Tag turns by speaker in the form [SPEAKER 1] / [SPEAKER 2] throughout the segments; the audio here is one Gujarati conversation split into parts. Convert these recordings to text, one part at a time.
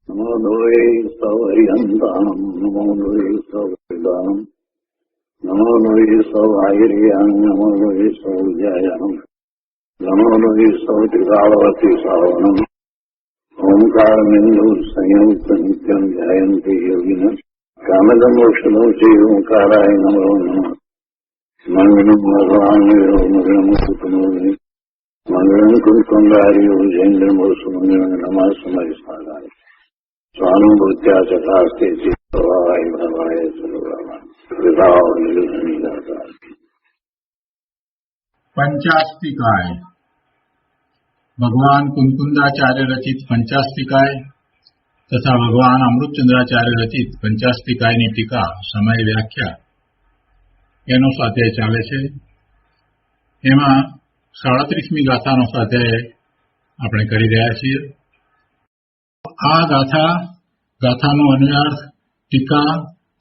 [SPEAKER 1] નમો લોહે સૌહરિહંતામ નમો લોહે સૌહૃદામ નમો લોહે સૌઆયર્યામ નમો લોહે સૌજયામ નમો લોહે સૌત્રિકાળવતી સાવનમ ઓમકારમિંદુ સંયુક્ત નિત્યમ ધ્યાયંતિ યોગિન કામદમોક્ષદો ચૈ ઓંકારાય નમો નમઃ મંગલમ ભગવાન મંગલમ કુટુંબે મંગલમ કુંકુંગાર્યો જૈન્દ્રમો સુમંગલમ નમઃ સમય સાગાય સ્વાનુભૂત્યા ચકાસ્તે ચિત્તવાય ભવાય સર્વમાં વિભાવ નિર્ગુણિદાતા
[SPEAKER 2] પંચાસ્તિકાય ભગવાન કુંકુંદાચાર્ય રચિત પંચાસ્તિકાય તથા ભગવાન અમૃતચંદ્રાચાર્ય રચિત પંચાસ્તિકાયની ટીકા સમય વ્યાખ્યા એનો સ્વાધ્યાય ચાલે છે. એમાં 37મી ગાથાનો સ્વાધ્યાય આપણે કરી રહ્યા છીએ. આ ગાથાનો અન્વયાર્થ, ટીકા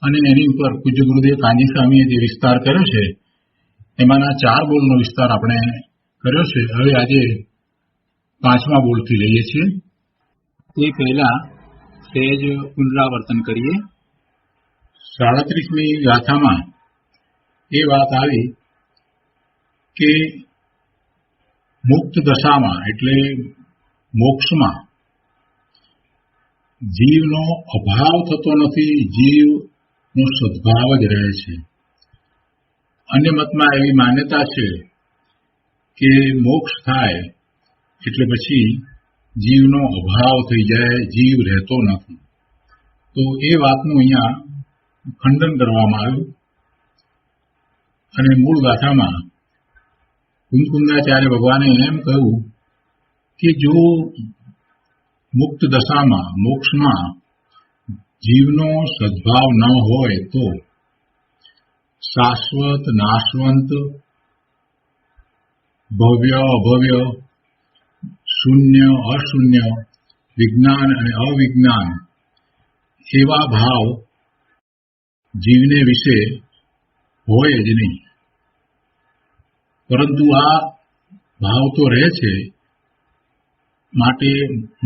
[SPEAKER 2] અને એની ઉપર પૂજ્ય ગુરુદેવ કાંજી સ્વામીએ જે વિસ્તાર કર્યો છે એમાંના 4 બોલનો વિસ્તાર આપણે કર્યો છે. હવે આજે 5મા બોલથી લઈએ છીએ. એ પહેલા સહેજ પુનરાવર્તન કરીએ. 37મી ગાથામાં એ વાત આવી કે મુક્ત દશામાં એટલે મોક્ષમાં જીવનો અભાવ થતો નથી, જીવનો સદભાવ જ રહે છે. અન્ય મતમાં એવી માન્યતા છે કે મોક્ષ થાય એટલે પછી જીવનો અભાવ થઈ જાય, જીવ રહેતો નથી. તો એ વાતનું અહીંયા ખંડન કરવામાં આવ્યું અને મૂળ ગાથામાં કુંકુંદાચાર્ય ભગવાને એમ કહ્યું કે જો મુક્ત દશામાં મોક્ષમાં જીવનો સદભાવ ન હોય તો શાશ્વત નાશવંત, ભવ્ય અભવ્ય, શૂન્ય અશૂન્ય, વિજ્ઞાન અને અવિજ્ઞાન એવા ભાવ જીવને વિશે હોય જ નહીં. પરંતુ આ ભાવ તો રહે છે, માટે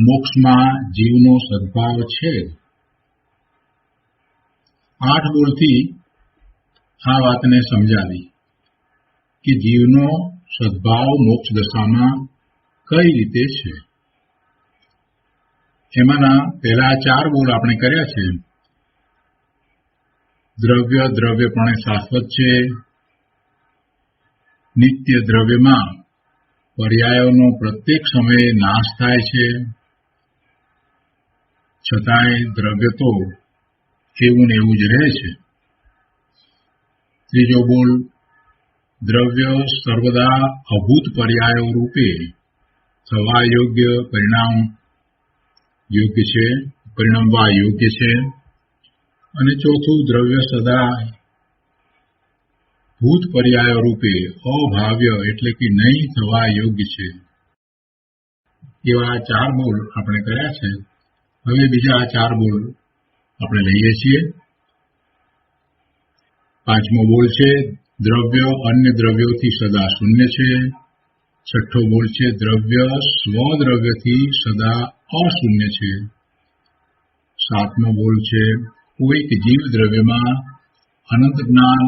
[SPEAKER 2] મોક્ષમાં જીવનો સદભાવ છે. 8 બોલથી આ વાતને સમજાવી કે જીવનો સદભાવ મોક્ષ દશામાં કઈ રીતે છે. એમાંના પહેલા 4 બોલ આપણે કર્યા છે. દ્રવ્ય દ્રવ્યપણે શાશ્વત છે. નિત્ય દ્રવ્યમાં પર્યાયોનો પ્રત્યેક સમયે નાશ થાય છે, છતાંય દ્રવ્ય તો એવું ને એવું જ રહે છે. ત્રીજો બોલ, દ્રવ્ય સર્વદા અભૂત પર્યાયો રૂપે થવા યોગ્ય પરિણમવા યોગ્ય છે. અને ચોથું, દ્રવ્ય સદા ભૂત પર્યાયો રૂપે અભાવ્ય એટલે કે નહીં થવા યોગ્ય છે. એવા 4 બોલ આપણે કર્યા છે. હવે બીજા 4 બોલ આપણે લઈએ છીએ. 5મો બોલ છે, દ્રવ્ય અન્ય દ્રવ્યોથી સદા શૂન્ય છે. 6ઠ્ઠો બોલ છે, દ્રવ્ય સ્વદ્રવ્યથી સદા અશૂન્ય છે. 7મો બોલ છે, કોઈક જીવ દ્રવ્યમાં અનંત જ્ઞાન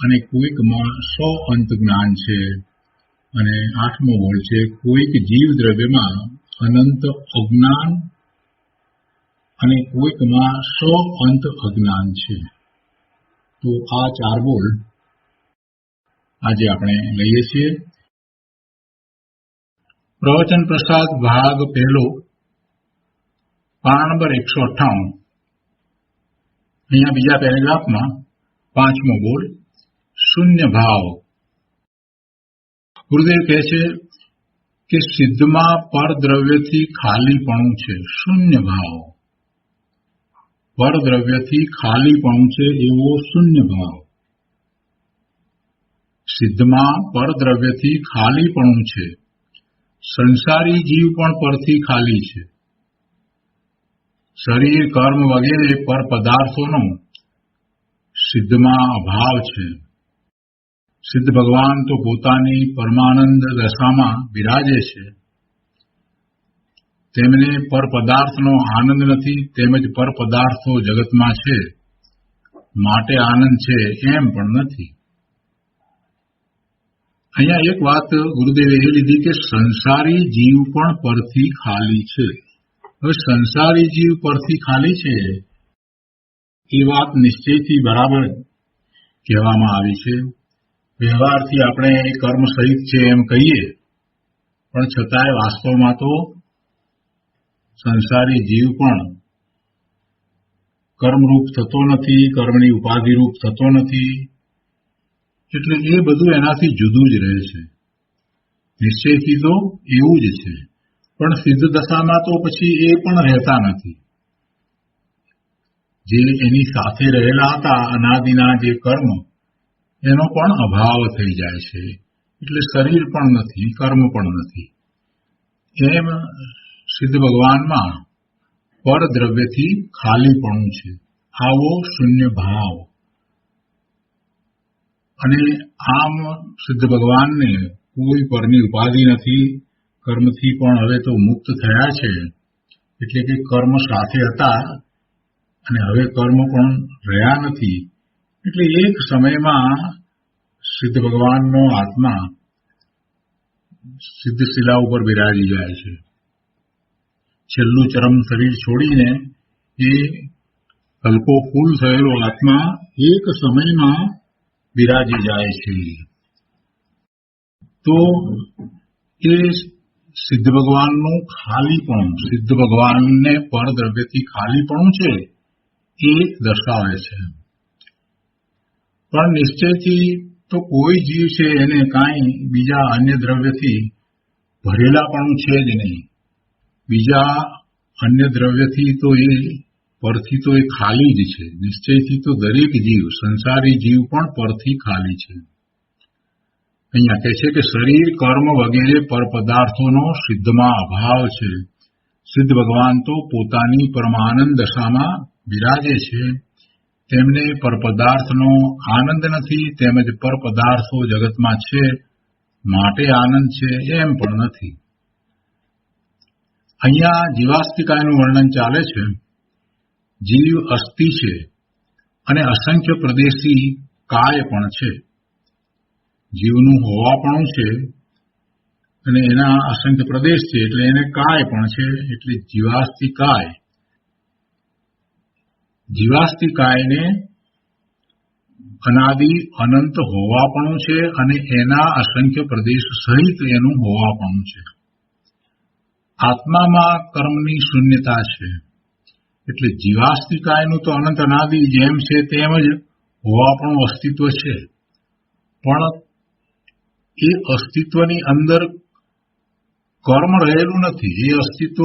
[SPEAKER 2] અને કોઈકમાં અંત જ્ઞાન છે. અને 8મો બોલ છે, કોઈક જીવ દ્રવ્યમાં અનંત અજ્ઞાન અને કોઈકમાં અંત અજ્ઞાન છે. તો આ 4 બોલ આજે આપણે લઈએ છીએ. પ્રવચન પ્રસાદ ભાગ પહેલો, પાના નંબર 158. અહીંયા બીજા પેરેગ્રાફમાં 5મો બોલ, શૂન્ય ભાવ. ગુરુદેવ કહે છે કે સિદ્ધમાં પરદ્રવ્યથી ખાલીપણું છે. શૂન્ય ભાવ, પરદ્રવ્યથી ખાલીપણું છે એવો શૂન્ય ભાવ. સિદ્ધમાં પરદ્રવ્યથી ખાલીપણું છે. સંસારી જીવ પણ પરથી ખાલી છે. શરીર, કર્મ વગેરે પર પદાર્થોનો સિદ્ધમાં અભાવ છે. સિદ્ધ ભગવાન તો પોતાની પરમાનંદ દશામાં બિરાજે છે. તેમને પર પદાર્થનો આનંદ નથી, તેમજ પર પદાર્થો જગતમાં છે માટે આનંદ છે એમ પણ નથી. અહીંયા એક વાત ગુરુદેવે એ લીધી કે સંસારી જીવ પણ પરથી ખાલી છે. હવે સંસારી જીવ પરથી ખાલી છે એ વાત નિશ્ચયથી બરાબર કહેવામાં આવી છે. વ્યવહારથી આપણે કર્મ સહિત છે એમ કહીએ, પણ છતાંય વાસ્તવમાં તો સંસારી જીવ પણ કર્મરૂપ થતો નથી, કર્મની ઉપાધિરૂપ થતો નથી. એટલે એ બધું એનાથી જુદું જ રહે છે. નિશ્ચયથી તો એવું જ છે, પણ સિદ્ધ દશામાં તો પછી એ પણ રહેતા નથી. જે એની સાથે રહેલા હતા અનાદિના જે કર્મ, એનો પણ અભાવ થઈ જાય છે. એટલે શરીર પણ નથી, કર્મ પણ નથી. એમ સિદ્ધ ભગવાનમાં પરદ્રવ્યથી ખાલીપણું છે, આવો શૂન્ય ભાવ. અને આમ સિદ્ધ ભગવાનને કોઈ પરની ઉપાધિ નથી, કર્મથી પણ હવે તો મુક્ત થયા છે. એટલે કે કર્મ સાથે હતા અને હવે કર્મ પણ રહ્યા નથી. એટલે એક સમયમાં સિદ્ધ ભગવાનનો આત્મા સિદ્ધ શિલા ઉપર બિરાજી જાય છે. છેલ્લું ચરમ શરીર છોડીને એ હલકો ફૂલ થયેલો આત્મા એક સમયમાં બિરાજી જાય છે. તો એ સિદ્ધ ભગવાનનું ખાલીપણું, સિદ્ધ ભગવાનને પરદ્રવ્યથી ખાલીપણું છે એ દર્શાવે છે. પણ નિશ્ચયથી તો કોઈ જીવ છે એને કાંઈ બીજા અન્ય દ્રવ્યથી ભરેલાપણું છે જ નહીં. બીજા અન્ય દ્રવ્યથી તો એ પરથી તો એ ખાલી જ છે. નિશ્ચયથી તો દરેક જીવ, સંસારી જીવ પણ પરથી ખાલી છે. અહીંયા કહે છે કે શરીર, કર્મ વગેરે પરપદાર્થોનો સિદ્ધમાં અભાવ છે. સિદ્ધ ભગવાન તો પોતાની પરમાનંદ દશામાં બિરાજે છે. તેમને પરપદાર્થનો આનંદ નથી, તેમજ પરપદાર્થો જગતમાં છે માટે આનંદ છે એમ પણ નથી. અહીંયા જીવાસ્તિકાયનું વર્ણન ચાલે છે. જીવ અસ્થિ છે અને અસંખ્ય પ્રદેશી કાય પણ છે. જીવનું હોવાપણું છે અને એના અસંખ્ય પ્રદેશ છે, એટલે એને કાય પણ છે. એટલે જીવાસ્તિકાય, જીવાસ્તિકાયને અનાદિ અનંત હોવાપણું છે અને એના અસંખ્ય પ્રદેશ સહિત એનું હોવાપણું છે. આત્મામાં કર્મની શૂન્યતા છે. એટલે જીવાસ્તિકાયનું તો અનંત અનાદિ જેમ છે તેમ જ હોવાપણું અસ્તિત્વ છે. પણ એ અસ્તિત્વની અંદર કર્મ રહેલું નથી. એ અસ્તિત્વ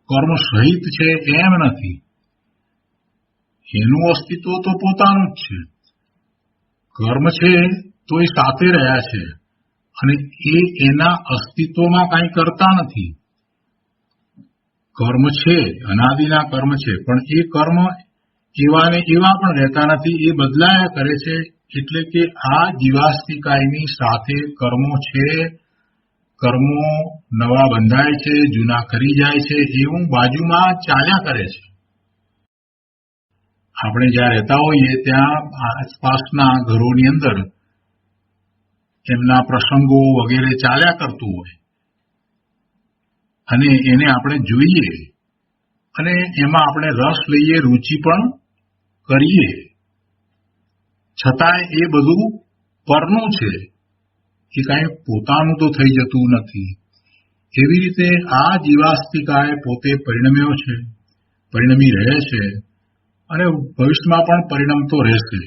[SPEAKER 2] કર્મ સહિત છે એમ નથી. એનું અસ્તિત્વ તો પોતાનું જ છે. કર્મ છે તો એ સાથે રહ્યા છે અને એ એના અસ્તિત્વમાં કાંઈ કરતા નથી. કર્મ છે, અનાદિના કર્મ છે, પણ એ કર્મ એવા ને એવા પણ રહેતા નથી. એ બદલાયા કરે છે. એટલે કે આ જીવાસ્તિકાયની સાથે કર્મો છે, કર્મો નવા બંધાય છે, જૂના કરી જાય છે, એવું બાજુમાં ચાલ્યા કરે છે. આપણે જ્યાં રહેતા હોઈએ ત્યાં આસપાસના ઘરોની અંદર એમના પ્રસંગો વગેરે ચાલ્યા કરતું હોય અને એને આપણે જોઈએ અને એમાં આપણે રસ લઈએ, રુચિ પણ કરીએ, છતાંય એ બધું પરનું છે. એ કાંઈ પોતાનું તો થઈ જતું નથી. એવી રીતે આ જીવાસ્તિકાએ પોતે પરિણમ્યો છે, પરિણમી રહે છે અને ભવિષ્યમાં પણ પરિણમતો રહેશે.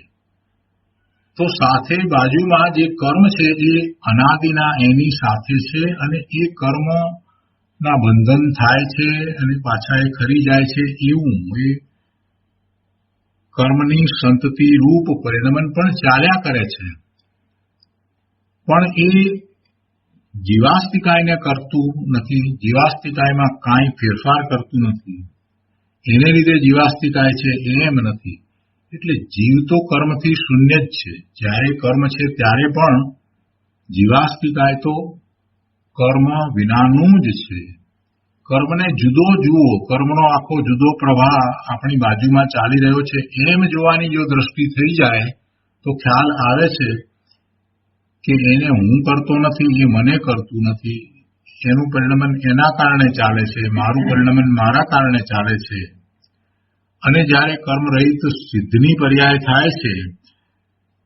[SPEAKER 2] તો સાથે બાજુમાં જે કર્મ છે એ અનાદિના એની સાથે છે અને એ કર્મના બંધન થાય છે અને પાછા એ ખરી જાય છે. એવું એ કર્મની સંતતિ રૂપ પરિણમન પણ ચાલ્યા કરે છે. પણ એ જીવાસ્તિકાયને કરતું નથી. જીવાસ્તિકાયમાં કાંઈ ફેરફાર કરતું નથી. એને લીધે જીવાસ્તિકાય છે એમ નથી. એટલે જીવ તો કર્મથી શૂન્ય જ છે. જ્યારે કર્મ છે ત્યારે પણ જીવાસ્તિકાય તો કર્મ વિનાનું જ છે. કર્મને જુદો જુઓ, કર્મનો આખો જુદો પ્રવાહ આપણી બાજુમાં ચાલી રહ્યો છે એમ જોવાની જો દ્રષ્ટિ થઈ જાય તો ખ્યાલ આવે છે કે એને હું કરતો નથી, એ મને કરતું નથી, એનું પરિણમન એના કારણે ચાલે છે, મારું પરિણમન મારા કારણે ચાલે છે. અને જ્યારે કર્મ રહિત સિદ્ધની પર્યાય થાય છે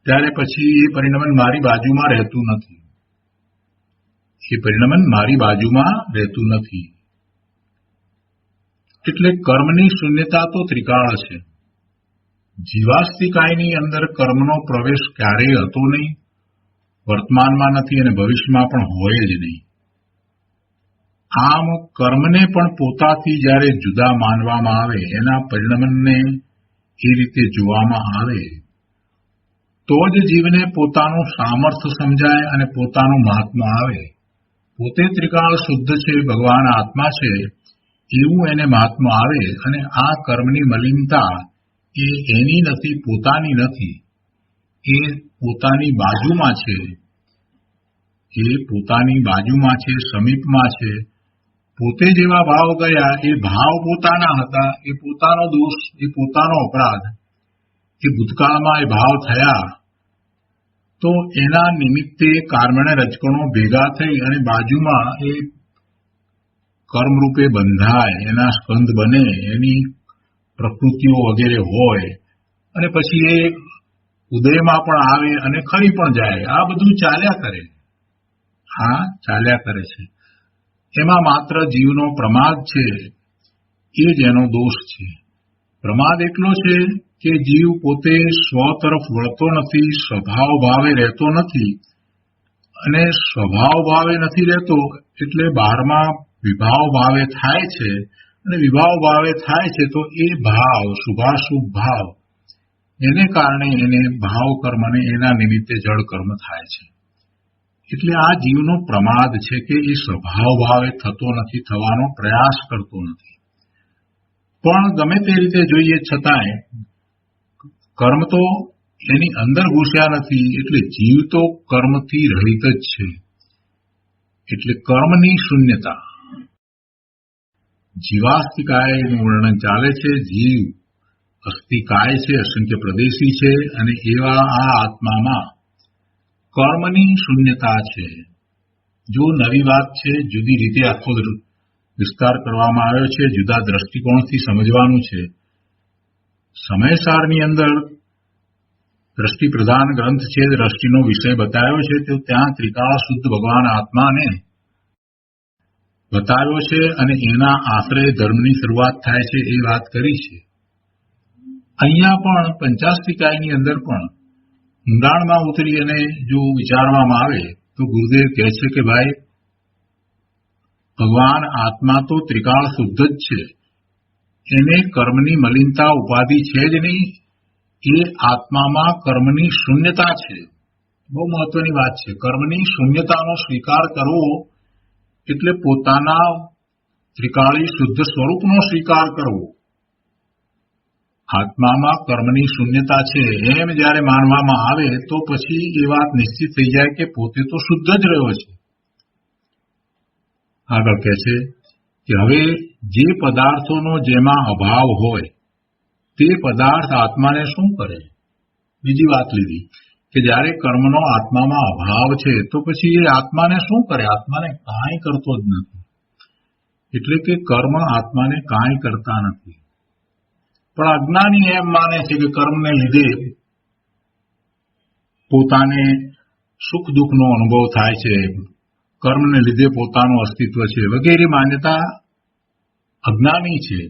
[SPEAKER 2] ત્યારે પછી એ પરિણમન મારી બાજુમાં રહેતું નથી, એ પરિણમન મારી બાજુમાં રહેતું નથી. એટલે કર્મની શૂન્યતા તો ત્રિકાળ છે. જીવાસ્તિકાયની અંદર કર્મનો પ્રવેશ ક્યારેય હતો નહીં, વર્તમાનમાં નથી અને ભવિષ્યમાં પણ હોય જ નહીં. આમ કર્મને પણ પોતાથી જ્યારે જુદા માનવામાં આવે, એના પરિણમને એ રીતે જોવામાં આવે તો જ જીવને પોતાનું સામર્થ્ય સમજાય અને પોતાનું મહાત્મા આવે. પોતે ત્રિકાળ શુદ્ધ છે, ભગવાન આત્મા છે એવું એને મહાત્મા આવે. અને આ કર્મની મલિનતા એ એની નથી, પોતાની નથી, એ પોતાની બાજુમાં છે, એ પોતાની બાજુમાં છે, સમીપમાં છે. પોતે જેવા ભાવ ગયા એ ભાવ પોતાના હતા, એ પોતાનો દોષ, એ પોતાનો અપરાધ, એ ભૂતકાળમાં એ ભાવ થયા તો એના નિમિત્તે કર્મણે રજકણો ભેગા થઈ અને બાજુમાં એ કર્મરૂપે બંધાય, એના સ્કંદ બને, એની પ્રકૃતિઓ વગેરે હોય અને પછી એ ઉદયમાં પણ આવે અને ખરી પણ જાય. આ બધું ચાલ્યા કરે, હા ચાલ્યા કરે છે. એમાં માત્ર જીવનો પ્રમાદ છે, એ જ એનો દોષ છે. પ્રમાદ એટલો છે કે જીવ પોતે સ્વ તરફ વળતો નથી, સ્વભાવ ભાવે રહેતો નથી. અને સ્વભાવ ભાવે નથી રહેતો એટલે બહારમાં વિભાવ ભાવે થાય છે. અને વિભાવ ભાવે થાય છે તો એ ભાવ, શુભાશુભ ભાવ, એને કારણે એને ભાવ કર્મ અને એના નિમિત્તે જળ કર્મ થાય છે. એટલે આ જીવનો પ્રમાદ છે કે એ સ્વભાવ ભાવે થતો નથી, થવાનો પ્રયાસ કરતો નથી. પણ ગમે તે રીતે જોઈએ છતાંય કર્મ તો એની અંદર ઘૂસ્યા નથી, એટલે જીવ તો કર્મથી રહિત જ છે. એટલે કર્મની શૂન્યતા જીવાસ્તિકાયનું વર્ણન ચાલે છે. જીવ અસ્તિકાય છે, અસંખ્ય પ્રદેશી છે અને એવા આ આત્મામાં કર્મની શૂન્યતા છે. જો નવી વાત છે, જુદી રીતે આખો વિસ્તાર કરવામાં આવ્યો છે, જુદા દ્રષ્ટિકોણથી સમજવાનું છે. સમયસારની અંદર દ્રષ્ટિ પ્રધાન ગ્રંથ છે, દ્રષ્ટિનો વિષય બતાવ્યો છે, તો ત્યાં ત્રિકાળ શુદ્ધ ભગવાન આત્માને બતાવ્યો છે અને એના આશ્રય ધર્મની શરૂઆત થાય છે એ વાત કરી છે. અહીંયા પણ પંચાસ્તિકાયની અંદર પણ ઊંડાણમાં ઉતરી અને જો વિચારવામાં આવે તો ગુરુદેવ કહે છે કે ભાઈ ભગવાન આત્મા તો ત્રિકાળ શુદ્ધ જ છે, એને કર્મની મલિનતા ઉપાધિ છે જ નહીં. એ આત્મામાં કર્મની શૂન્યતા છે. બહુ મહત્વની વાત છે. કર્મની શૂન્યતાનો સ્વીકાર કરવો એટલે પોતાના ત્રિકાળી શુદ્ધ સ્વરૂપનો સ્વીકાર કરવો. આત્મામાં કર્મની શૂન્યતા છે એમ જ્યારે માનવામાં આવે તો પછી એ વાત નિશ્ચિત થઈ જાય કે પોતે તો શુદ્ધ જ રહ્યો છે. આગળ કહે છે કે હવે જે પદાર્થોનો જેમાં અભાવ હોય તે પદાર્થ આત્માને શું કરે. બીજી વાત લીધી કે જ્યારે કર્મનો આત્મામાં અભાવ છે તો પછી એ આત્માને શું કરે, આત્માને કાંઈ કરતો જ નથી. એટલે કે કર્મ આત્માને કાંઈ કરતા નથી. પણ અજ્ઞાની એમ માને છે કે કર્મને લીધે પોતાને સુખ દુઃખનો અનુભવ થાય છે, કર્મને લીધે પોતાનું અસ્તિત્વ છે વગેરે માન્યતા અજ્ઞાની છે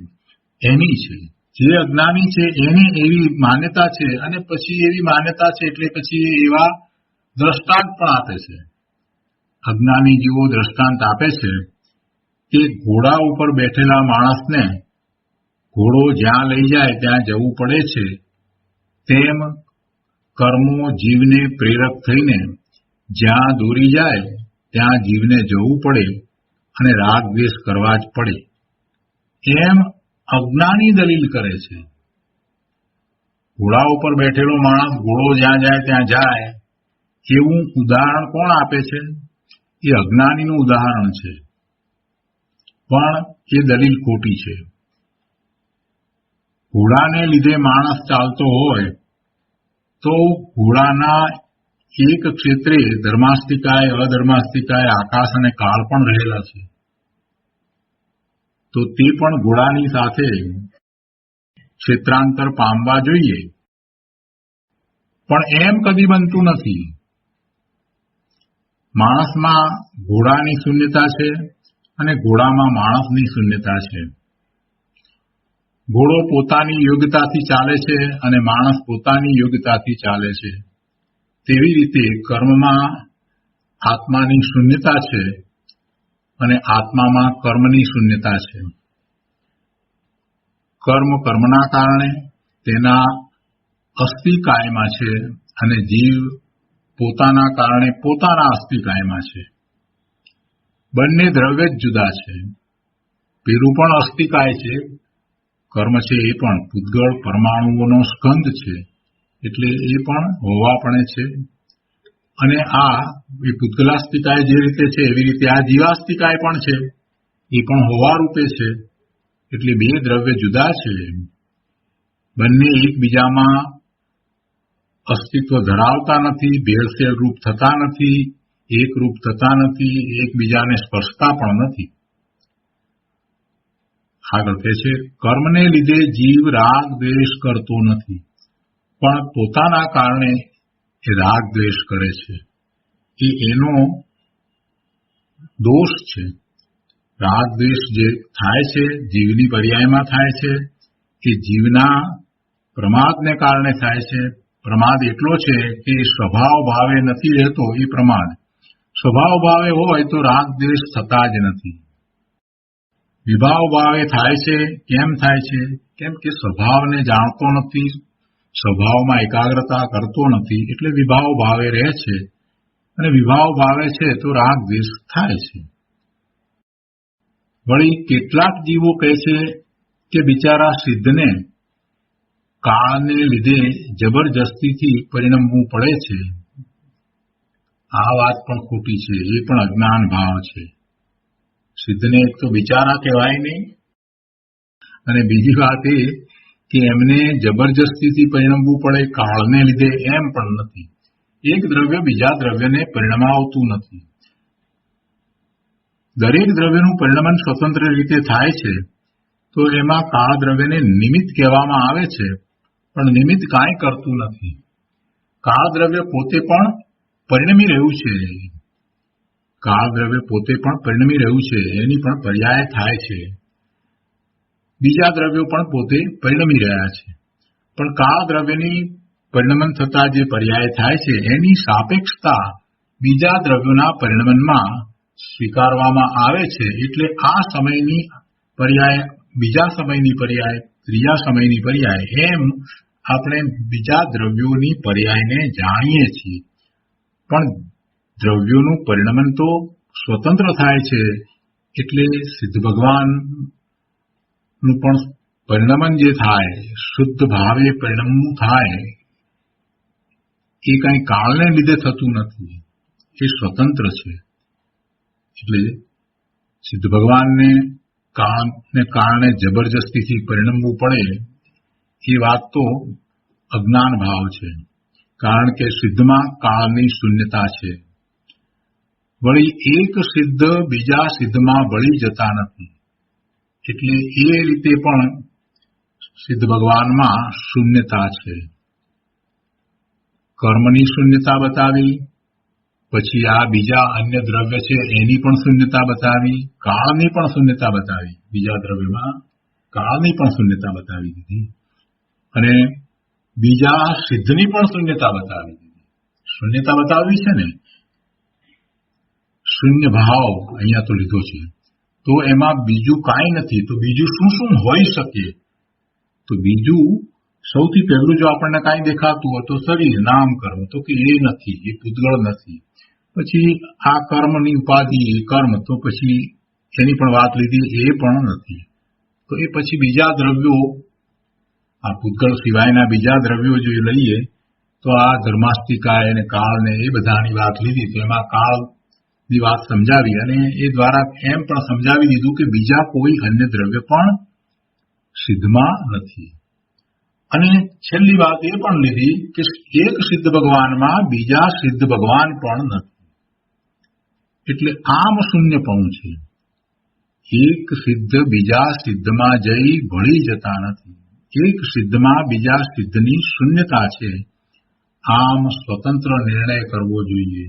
[SPEAKER 2] એની છે. જે અજ્ઞાની છે એની એવી માન્યતા છે અને પછી એવી માન્યતા છે એટલે પછી એવા દ્રષ્ટાંત પણ આપે છે. અજ્ઞાની જેવો દ્રષ્ટાંત આપે છે કે ઘોડા ઉપર બેઠેલા માણસને ઘોડો જ્યાં લઈ જાય ત્યાં જવું પડે છે, તેમ કર્મો જીવને પ્રેરક થઈને જ્યાં દોરી જાય ત્યાં જીવને જવું પડે અને રાગ દ્વેષ કરવા જ પડે. એમ અજ્ઞાની દલીલ કરે છે. ઘોડા ઉપર બેઠેલો માણસ ઘોડો જ્યાં જાય ત્યાં જાય એવું ઉદાહરણ કોણ આપે છે? એ અજ્ઞાનીનું ઉદાહરણ છે. પણ એ દલીલ ખોટી છે. ઘોડાને લીધે માણસ ચાલતો હોય તો ઘોડાના એક ક્ષેત્રે ધર્માસ્તિકાય, અધર્માસ્તિકાય, આકાશ અને કાળ પણ રહેલા છે. તો તે પણ ઘોડાની સાથે ક્ષેત્રાંતર પામવા જોઈએ, પણ એમ કદી બનતું નથી. માણસમાં ઘોડાની શૂન્યતા છે અને ઘોડામાં માણસની શૂન્યતા છે. ઘોડો પોતાની યોગ્યતાથી ચાલે છે અને માણસ પોતાની યોગ્યતાથી ચાલે છે. તેવી રીતે કર્મમાં આત્માની શૂન્યતા છે અને આત્મામાં કર્મની શૂન્યતા છે. કર્મ કર્મના કારણે તેના અસ્થિકાયમાં છે અને જીવ પોતાના કારણે પોતાના અસ્થિકાયમાં છે. બંને દ્રવ્ય જ જુદા છે. પેલું પણ અસ્થિકાય છે, કર્મ છે એ પણ પૂતગળ પરમાણુઓનો સ્કંદ છે, એટલે એ પણ હોવાપણે છે. અને આ એ પૂતગલાસ્તિકાય જે રીતે છે એવી રીતે આ જીવાસ્તિકાય પણ છે, એ પણ હોવા રૂપે છે. એટલે બે દ્રવ્ય જુદા છે. બંને એકબીજામાં અસ્તિત્વ ધરાવતા નથી, ભેળસેળ રૂપ થતા નથી, એક રૂપ થતા નથી, એકબીજાને સ્પર્શતા પણ નથી. આગળ કહે છે, કર્મને લીધે જીવ રાગ દ્વેષ કરતો નથી, પણ પોતાના કારણે એ રાગ દ્વેષ કરે છે. એ એનો દોષ છે. રાગ દ્વેષ જે થાય છે જીવની પર્યાયમાં થાય છે, એ જીવના પ્રમાદને કારણે થાય છે. પ્રમાદ એટલો છે કે સ્વભાવ ભાવે નથી રહેતો એ પ્રમાદ. સ્વભાવ ભાવે હોય તો રાગ દ્વેષ થતા જ નથી. વિભાવ ભાવે થાય છે. કેમ થાય છે? કેમ કે સ્વભાવને જાણતો નથી, સ્વભાવમાં એકાગ્રતા કરતો નથી, એટલે વિભાવ ભાવે રહે છે. અને વિભાવ ભાવે છે તો રાગ દ્વેષ થાય છે. વળી કેટલાક જીવો કહે છે કે બિચારા સિદ્ધને કાળને લીધે જબરજસ્તીથી પરિણમવું પડે છે. આ વાત પણ ખોટી છે. એ પણ અજ્ઞાન ભાવ છે. સિદ્ધને એક તો બિચારા કહેવાય નહીં, અને બીજી વાત એ કે એમને જબરજસ્તીથી પરિણમવું પડે કાળને લીધે, એમ પણ નથી. એક દ્રવ્ય બીજા દ્રવ્યને પરિણમાવતું નથી. દરેક દ્રવ્યનું પરિણમન સ્વતંત્ર રીતે થાય છે, તો એમાં કાળ દ્રવ્યને નિમિત્ત કહેવામાં આવે છે, પણ નિમિત્ત કાંઈ કરતું નથી. કાળ દ્રવ્ય પોતે પણ પરિણમી રહ્યું છે. કાળ દ્રવ્ય પોતે પણ પરિણમી રહ્યું છે, એની પણ પર્યાય થાય છે. બીજા દ્રવ્યો પણ પોતે પરિણમી રહ્યા છે, પણ કાળ દ્રવ્યની પરિણમન થતા જે પર્યાય થાય છે એની સાપેક્ષતા બીજા દ્રવ્યોના પરિણમનમાં સ્વીકારવામાં આવે છે. એટલે આ સમયની પર્યાય, બીજા સમયની પર્યાય, ત્રીજા સમયની પર્યાય, એમ આપણે બીજા દ્રવ્યોની પર્યાયને જાણીએ છીએ. પણ દ્રવ્યોનું પરિણમન તો સ્વતંત્ર થાય છે. એટલે સિદ્ધ ભગવાનનું પણ પરિણમન જે થાય, શુદ્ધ ભાવે પરિણમવું થાય, એ કઈ કાળને લીધે થતું નથી, એ સ્વતંત્ર છે. એટલે સિદ્ધ ભગવાનને કાળને કારણે જબરજસ્તીથી પરિણમવું પડે એ વાત તો અજ્ઞાન ભાવ છે. કારણ કે સિદ્ધમાં કાળની શૂન્યતા છે. વળી એક સિદ્ધ બીજા સિદ્ધમાં ભળી જતા નથી. એટલે એ રીતે પણ સિદ્ધ ભગવાનમાં શૂન્યતા છે. કર્મની શૂન્યતા બતાવી, પછી આ બીજા અન્ય દ્રવ્ય છે એની પણ શૂન્યતા બતાવી, કાળની પણ શૂન્યતા બતાવી. બીજા દ્રવ્યમાં કાળની પણ શૂન્યતા બતાવી દીધી, અને બીજા સિદ્ધની પણ શૂન્યતા બતાવી દીધી. શૂન્યતા બતાવવી છે ને, શૂન્ય ભાવ અહીંયા તો લીધો છે. તો એમાં બીજું કાંઈ નથી. તો બીજું શું શું હોઈ શકે? તો બીજું સૌથી પહેલું જો આપણને કાંઈ દેખાતું હોય તો શરીર, નામ, કર્મ, તો કે એ નથી, એ પૂતગળ નથી. પછી આ કર્મની ઉપાધિ, એ કર્મ, તો પછી એની પણ વાત લીધી, એ પણ નથી. તો એ પછી બીજા દ્રવ્યો, આ પૂતગળ સિવાયના બીજા દ્રવ્યો જો લઈએ તો આ ધર્માસ્તિકાય અને કાળ ને એ બધાની વાત લીધી. તો એમાં કાળ ની વાત સમજાવી અને એ દ્વારા એમ પણ સમજાવી દીધું કે બીજા કોઈ અન્ય દ્રવ્ય પણ સિદ્ધમાં નથી. અને છેલ્લી વાત એ પણ લીધી કે એક સિદ્ધ ભગવાનમાં બીજા સિદ્ધ ભગવાન પણ નથી. એટલે આમ શૂન્યપણું છે. એક સિદ્ધ બીજા સિદ્ધમાં જઈ ભળી જતા નથી. એક સિદ્ધમાં બીજા સિદ્ધની શૂન્યતા છે. આમ સ્વતંત્ર નિર્ણય કરવો જોઈએ.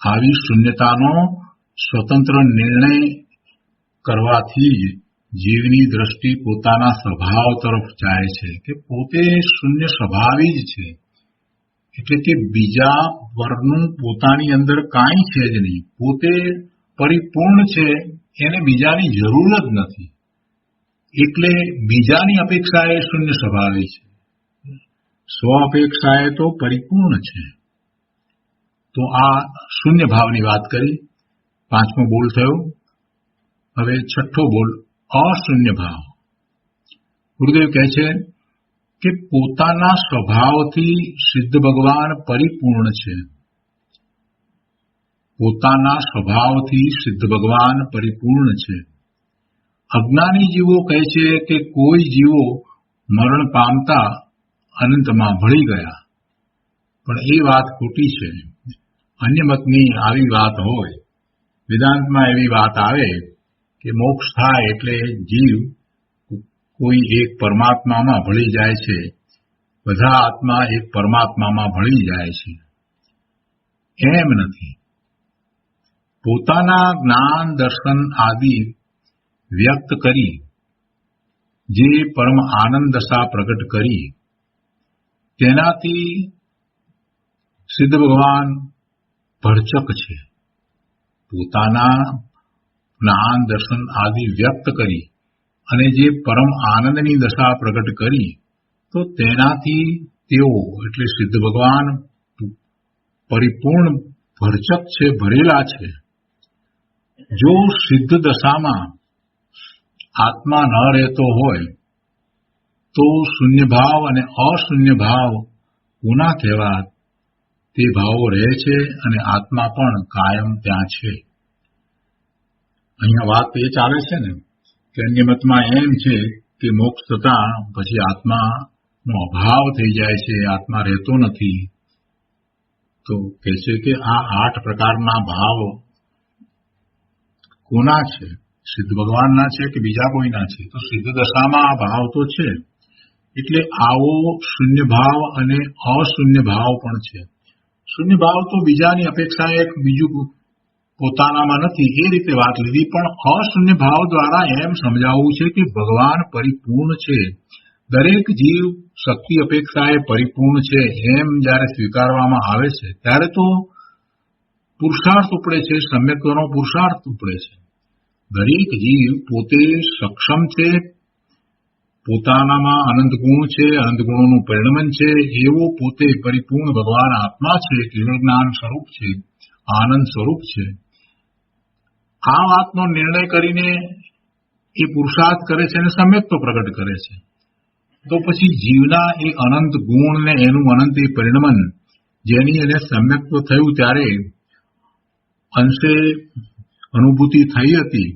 [SPEAKER 2] આવી શૂન્યતાનો સ્વતંત્ર નિર્ણય કરવાથી જ જીવની દ્રષ્ટિ પોતાના સ્વભાવ તરફ જાય છે કે પોતે શૂન્ય સ્વભાવી જ છે. એટલે કે બીજા વર્ગનું પોતાની અંદર કાંઈ છે જ નહીં. પોતે પરિપૂર્ણ છે, એને બીજાની જરૂર જ નથી. એટલે બીજાની અપેક્ષાએ શૂન્ય સ્વભાવી છે. સ્વ અપેક્ષાએ તો પરિપૂર્ણ છે. તો આ શૂન્ય ભાવની વાત કરી. 5મો બોલ થયો. હવે 6ઠ્ઠો બોલ અશૂન્ય ભાવ. ગુરુદેવ કહે છે કે પોતાના સ્વભાવથી સિદ્ધ ભગવાન પરિપૂર્ણ છે. પોતાના સ્વભાવથી સિદ્ધ ભગવાન પરિપૂર્ણ છે. અજ્ઞાની જીવો કહે છે કે કોઈ જીવો મરણ પામતા અનંતમાં ભળી ગયા, પણ એ વાત ખોટી છે. અન્ય મતની આવી વાત હોય, વેદાંતમાં એવી વાત આવે કે મોક્ષ થાય એટલે જીવ કોઈ એક પરમાત્મામાં ભળી જાય છે, બધા આત્મા એક પરમાત્મામાં ભળી જાય છે. એમ નથી. પોતાના જ્ઞાન દર્શન આદિ વ્યક્ત કરી જે પરમ આનંદ દશા પ્રગટ કરી તેનાથી સિદ્ધ ભગવાન ભરચક છે. પોતાના જ્ઞાન દર્શન આદિ વ્યક્ત કરી અને જે પરમ આનંદની દશા પ્રગટ કરી તો તેનાથી તેઓ એટલે સિદ્ધ ભગવાન પરિપૂર્ણ ભરચક છે, ભરેલા છે. જો સિદ્ધ દશામાં આત્મા ન રહેતો હોય તો શૂન્ય ભાવ અને અશૂન્ય ભાવ કોના કહેવાત? તે ભાવો રહે છે અને આત્મા પણ કાયમ ત્યાં છે. અહીંયા વાત એ ચાલે છે ને કે અન્ય મતમાં એમ છે કે મોક્ષ થતા પછી આત્માનો અભાવ થઈ જાય છે, આત્મા રહેતો નથી. તો કહે છે કે આ 8 પ્રકારના ભાવ કોના છે? સિદ્ધ ભગવાનના છે કે બીજા કોઈના છે? તો સિદ્ધ દશામાં આ ભાવ તો છે. એટલે આવો શૂન્ય ભાવ અને અશૂન્ય ભાવ પણ છે. શૂન્ય ભાવ તો બીજાની અપેક્ષાએ એક બીજું પોતાનામાં નથી, એ રીતે વાત લીધી. પણ અશૂન્ય ભાવ દ્વારા એમ સમજાવવું છે કે ભગવાન પરિપૂર્ણ છે, દરેક જીવ શક્તિ અપેક્ષાએ પરિપૂર્ણ છે એમ જ્યારે સ્વીકારવામાં આવે છે ત્યારે તો પુરુષાર્થ ઉપડે છે, સમ્યક્ત્વનો પુરુષાર્થ ઉપડે છે. દરેક જીવ પોતે સક્ષમ છે, પોતાનામાં અનંત ગુણ છે, અનંત ગુણોનું પરિણમન છે, એવો પોતે પરિપૂર્ણ ભગવાન આત્મા છે, કેવળ જ્ઞાન સ્વરૂપ છે, આનંદ સ્વરૂપ છે. આ વાતનો નિર્ણય કરીને એ પુરુષાર્થ કરે છે અને સમ્યક્ત્વ પ્રગટ કરે છે. તો પછી જીવના એ અનંત ગુણ ને એનું અનંત એ પરિણમન જેની એને સમ્યક્ત્વ થયું ત્યારે અંશે અનુભૂતિ થઈ હતી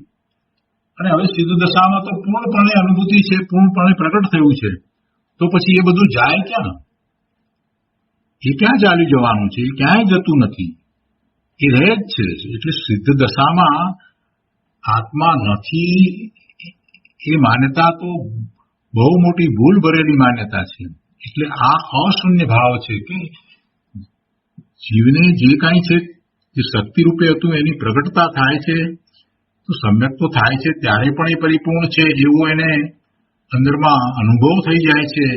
[SPEAKER 2] અને હવે સિદ્ધ દશામાં તો પૂર્ણપણે અનુભૂતિ છે, પૂર્ણપણે પ્રગટ થયું છે. તો પછી એ બધું જાય ક્યાં? એ ક્યાં ચાલી જવાનું છે? એ ક્યાંય જતું નથી, એ રહે જ છે. એટલે સિદ્ધ દશામાં આત્મા નથી એ માન્યતા તો બહુ મોટી ભૂલ ભરેલી માન્યતા છે. એટલે આ અશૂન્ય ભાવ છે કે જીવને જે કાંઈ છે જે શક્તિ રૂપે હતું એની પ્રગટતા થાય છે, તો સમ્યક તો થાય છે ત્યારે પણ એ પરિપૂર્ણ છે એવો એને અંદરમાં અનુભવ થઈ જાય છે,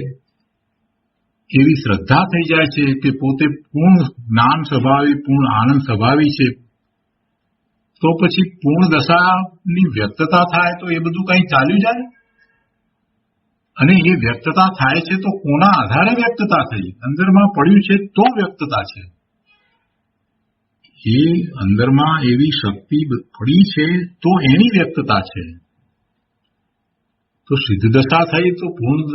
[SPEAKER 2] એવી શ્રદ્ધા થઈ જાય છે કે પોતે પૂર્ણ જ્ઞાન સ્વભાવી, પૂર્ણ આનંદ સ્વભાવી છે. તો પછી પૂર્ણ દશાની વ્યક્તતા થાય તો એ બધું કઈ ચાલ્યું જાય? અને એ વ્યક્તતા થાય છે તો કોના આધારે વ્યક્તતા થઈ? અંદરમાં પડ્યું છે તો વ્યક્તતા છે. એ અંદરમાં એવી શક્તિ પડી છે તો એની વ્યક્તતા છે. તો સિદ્ધ દશા થઈ તો પૂર્ણ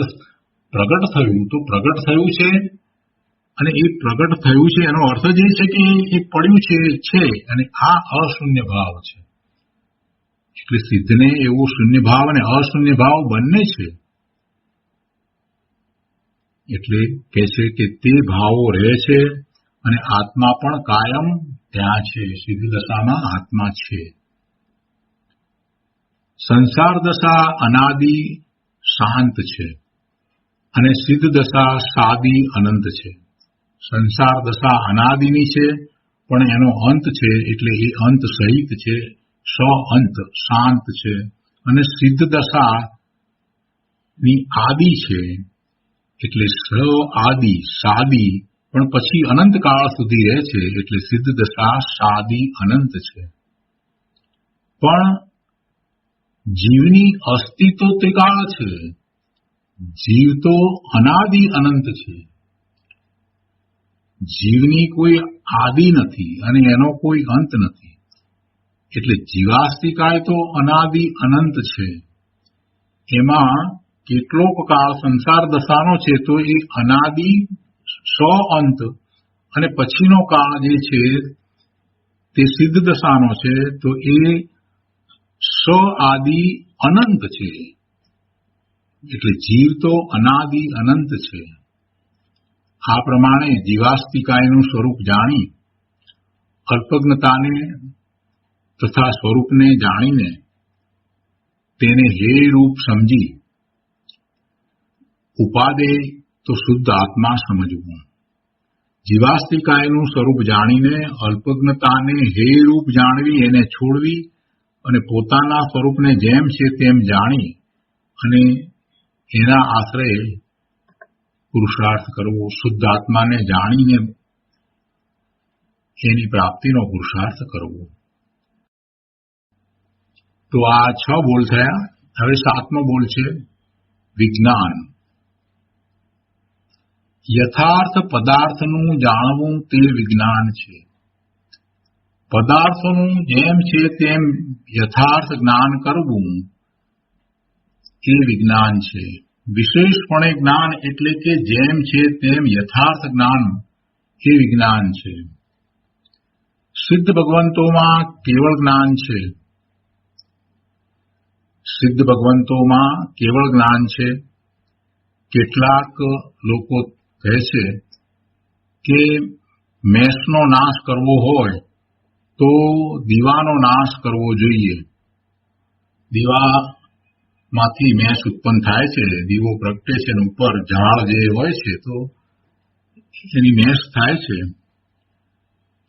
[SPEAKER 2] પ્રગટ થયું, તો પ્રગટ થયું છે અને એ પ્રગટ થયું છે એનો અર્થ જ એ છે કે એ પડ્યું છે અને આ અશૂન્ય ભાવ છે. એટલે સિદ્ધને એવો શૂન્ય ભાવ અને અશૂન્ય ભાવ બંને છે. એટલે કહે છે કે તે ભાવો રહે છે અને આત્મા પણ કાયમ ત્યાં છે. સિદ્ધ દશામાં આત્મા છે. સંસાર દશા અનાદિ શાંત છે અને સિદ્ધ દશા સાદી અનંત છે. સંસાર દશા અનાદિની છે પણ એનો અંત છે એટલે એ અંત સહિત છે. અંત શાંત છે. અને સિદ્ધ દશાની આદિ છે એટલે આદિ સાદી પણ પછી અનંત કાળ સુધી રહે છે એટલે સિદ્ધ દશા સાદી અનંત છે. પણ જીવની અસ્તિત્વ તે કાળ છે. જીવ તો અનાદિ અનંત છે. જીવની કોઈ આદિ નથી અને એનો કોઈ અંત નથી. એટલે જીવાસ્તિકાય તો અનાદિ અનંત છે. એમાં કેટલોક કાળ સંસાર દશાનો છે તો એ અનાદિ અંત અને પછીનો કાળ જે છે તે સિદ્ધ દશાનો છે તો એ આદિ અનંત છે. એટલે જીવ તો અનાદિ અનંત છે. આ પ્રમાણે જીવાસ્તિકાયનું સ્વરૂપ જાણી અલ્પજ્ઞતાને તથા સ્વરૂપને જાણીને તેને હે રૂપ સમજી ઉપાદે તો શુદ્ધ આત્મા સમજવું. જીવાસ્તિકાયનું સ્વરૂપ જાણીને અલ્પજ્ઞતાને હે રૂપ જાણવી એને છોડવી અને પોતાના સ્વરૂપને જેમ છે તેમ જાણી અને એના આશ્રય પુરુષાર્થ કરવો. શુદ્ધ આત્માને જાણીને એની પ્રાપ્તિનો પુરુષાર્થ કરવો. તો આ 6 બોલ થયા. હવે 7મો બોલ છે વિજ્ઞાન. યથાર્થ પદાર્થનું જાણવું તે વિજ્ઞાન છે. પદાર્થોનું જેમ છે તેમ યથાર્થ જ્ઞાન કરવું એ વિજ્ઞાન છે. વિશેષપણે જ્ઞાન એટલે કે જેમ છે તેમ યથાર્થ જ્ઞાન એ વિજ્ઞાન છે. સિદ્ધ ભગવંતોમાં કેવળ જ્ઞાન છે. સિદ્ધ ભગવંતોમાં કેવળ જ્ઞાન છે. કેટલાક લોકો કહે છે કે મેષનો નાશ કરવો હોય તો દીવાનો નાશ કરવો જોઈએ. દીવામાંથી મેષ ઉત્પન્ન થાય છે. દીવો પ્રગટે છે અને ઉપર ઝાડ જે હોય છે તો એની મેષ થાય છે.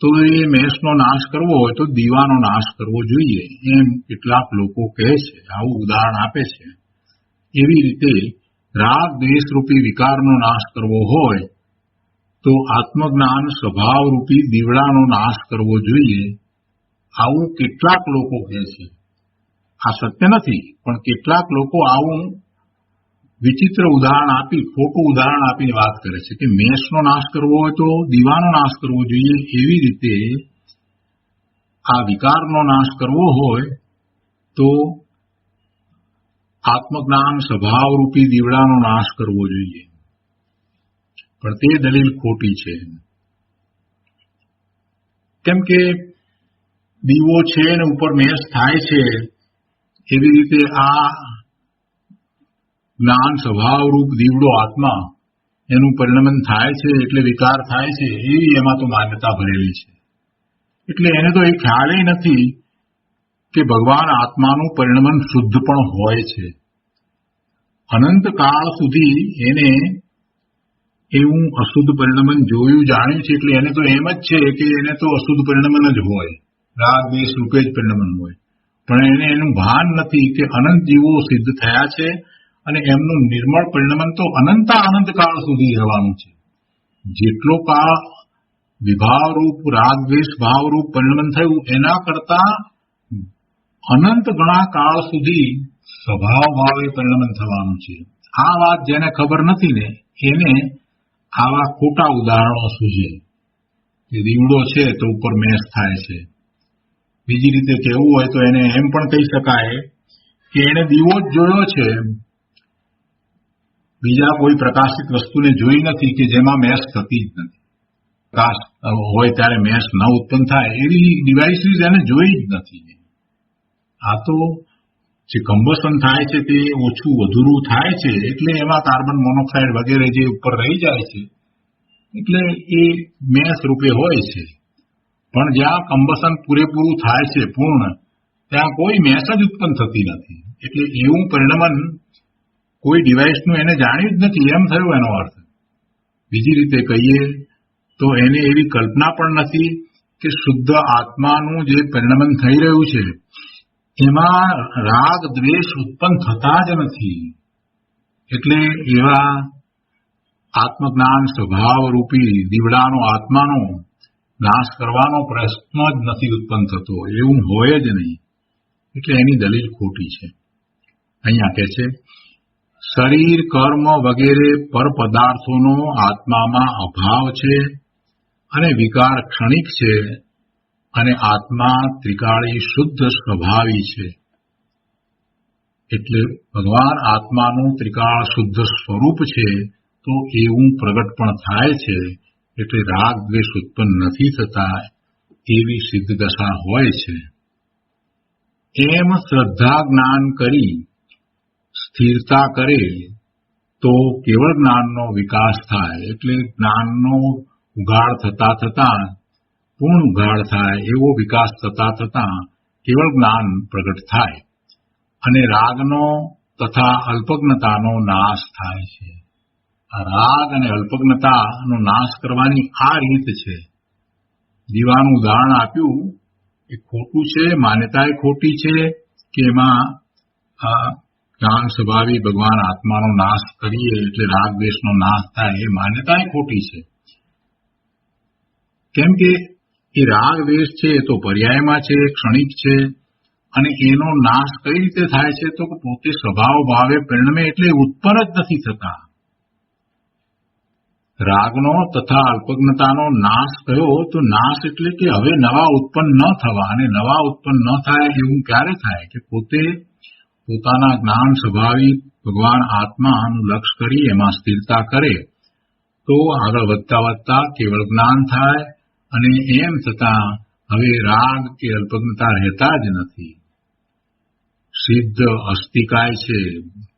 [SPEAKER 2] તો એ મેષનો નાશ કરવો હોય તો દીવાનો નાશ કરવો જોઈએ એમ કેટલાક લોકો કહે છે. આવું ઉદાહરણ આપે છે. એવી રીતે રાગ દ્વેષરૂપી વિકારનો નાશ કરવો હોય તો આત્મજ્ઞાન સ્વભાવરૂપી દીવડાનો નાશ કરવો જોઈએ. આવું કેટલાક લોકો કહે છે. આ સત્ય નથી પણ કેટલાક લોકો આવું વિચિત્ર ઉદાહરણ આપી ખોટું ઉદાહરણ આપીને વાત કરે છે કે મેષનો નાશ કરવો હોય તો દીવાનો નાશ કરવો જોઈએ. એવી રીતે આ વિકારનો નાશ કરવો હોય તો આત્મજ્ઞાન સ્વભાવરૂપી દીવડાનો નાશ કરવો જોઈએ. પણ તે દલીલ ખોટી છે. કેમ કે દીવો છે ને ઉપર મેષ થાય છે એવી રીતે આ જ્ઞાન સ્વભાવરૂપ દીવડો આત્મા એનું પરિણમન થાય છે એટલે વિકાર થાય છે એવી એમાં તો માન્યતા ભરેલી છે. એટલે એને તો એ ખ્યાલ નથી કે ભગવાન આત્માનું પરિણમન શુદ્ધ પણ હોય છે. અનંત કાળ સુધી એને એવું અશુદ્ધ પરિણમન જોયું જાણ્યું છે એટલે એને તો એમ જ છે કે એને તો અશુદ્ધ પરિણમન જ હોય. રાગ દ્વેષ રૂપે જ પરિણમન હોય. પણ એને એનું ભાન નથી કે અનંત જીવો સિદ્ધ થયા છે અને એમનું નિર્મળ પરિણમન તો અનંત કાળ સુધી રહેવાનું છે. જેટલો કાળ વિભાવરૂપ રાગ દ્વેષ ભાવરૂપ પરિણમન થયું એના કરતા અનંત ગણા કાળ સુધી સ્વભાવ ભાવે પરિણમન થવાનું છે. આ વાત જેને ખબર નથી ને એને આવા ખોટા ઉદાહરણો સૂઝે કે દીવડો છે તો ઉપર મેષ થાય છે. બીજી રીતે કહેવું હોય તો એને એમ પણ કહી શકાય કે એને દીવો જ જોયો છે બીજા કોઈ પ્રકાશિત વસ્તુને જોઈ નથી કે જેમાં મેશ થતી જ નથી. પ્રકાશ હોય ત્યારે મેશ ન ઉત્પન્ન થાય એવી ડિવાઇસીસ એને જોઈ જ નથી. આ તો જે કમ્બશન થાય છે તે ઓછું વધુરું થાય છે એટલે એમાં કાર્બન મોનોક્સાઇડ વગેરે જે ઉપર રહી જાય છે એટલે એ મેશ રૂપે હોય છે. પણ જ્યાં કમ્બશન પૂરેપૂરું થાય છે પૂર્ણ, ત્યાં કોઈ મેશ જ ઉત્પન્ન થતી નથી. એટલે એવું પરિણમન કોઈ ડિવાઇસનું એને જાણ્યું જ નથી એમ થયું એનો અર્થ. બીજી રીતે કહીએ તો એને એવી કલ્પના પણ નથી કે શુદ્ધ આત્માનું જે પરિણમન થઈ રહ્યું છે એમાં રાગ દ્વેષ ઉત્પન્ન થતા જ નથી. એટલે એવા આત્મજ્ઞાન સ્વભાવ રૂપી દીવડાનો આત્માનો નાશ કરવાનો પ્રશ્ન જ નથી ઉત્પન્ન થતો, એવું હોય જ નહીં. એટલે એની દલીલ ખોટી છે. અહીંયા કહે છે શરીર કર્મ વગેરે પર પદાર્થોનો આત્મામાં અભાવ છે અને વિકાર ક્ષણિક છે અને આત્મા ત્રિકાળી શુદ્ધ સ્વભાવી છે. એટલે ભગવાન આત્માનું ત્રિકાળ શુદ્ધ સ્વરૂપ છે તો એવું પ્રગટ પણ થાય છે. એટલે રાગ દ્વેષ ઉત્પન્ન નથી થતા એવી સિદ્ધ દશા હોય છે. એમ શ્રદ્ધા જ્ઞાન કરી સ્થિરતા કરે તો કેવળ જ્ઞાનનો વિકાસ થાય. એટલે જ્ઞાનનો ઉઘાડ થતા થતા પૂર્ણ ઉઘાડ થાય એવો વિકાસ થતા થતા કેવળ જ્ઞાન પ્રગટ થાય અને રાગનો તથા અલ્પજ્ઞતાનો નાશ થાય છે. આ રાગ અને અલ્પજ્ઞતાનો નાશ કરવાની આ રીત છે. દીવાનું ઉદાહરણ આપ્યું એ ખોટું છે, માન્યતા એ ખોટી છે કે એમાં જ્ઞાન સ્વભાવી ભગવાન આત્માનો નાશ કરીએ એટલે રાગ દ્વેષનો નાશ થાય, એ માન્યતા એ ખોટી છે. કેમ કે એ રાગ દ્વેષ છે એ તો પર્યાયમાં છે, ક્ષણિક છે અને એનો નાશ કઈ રીતે થાય છે તો પોતે સ્વભાવ ભાવે પરિણમે એટલે ઉત્પન્ન જ નથી થતા. રાગનો તથા અલ્પજ્ઞતાનો નાશ થયો તો નાશ એટલે કે હવે નવા ઉત્પન્ન ન થવા, અને નવા ઉત્પન્ન ન થાય એવું ક્યારે થાય કે પોતે પોતાના જ્ઞાન સ્વભાવી ભગવાન આત્માનું લક્ષ્ય કરી એમાં સ્થિરતા કરે તો આગળ વધતા વધતા કેવળ જ્ઞાન થાય અને એમ છતાં હવે રાગ કે અલ્પજ્ઞતા રહેતા જ નથી. સિદ્ધ અસ્તિકાય છે,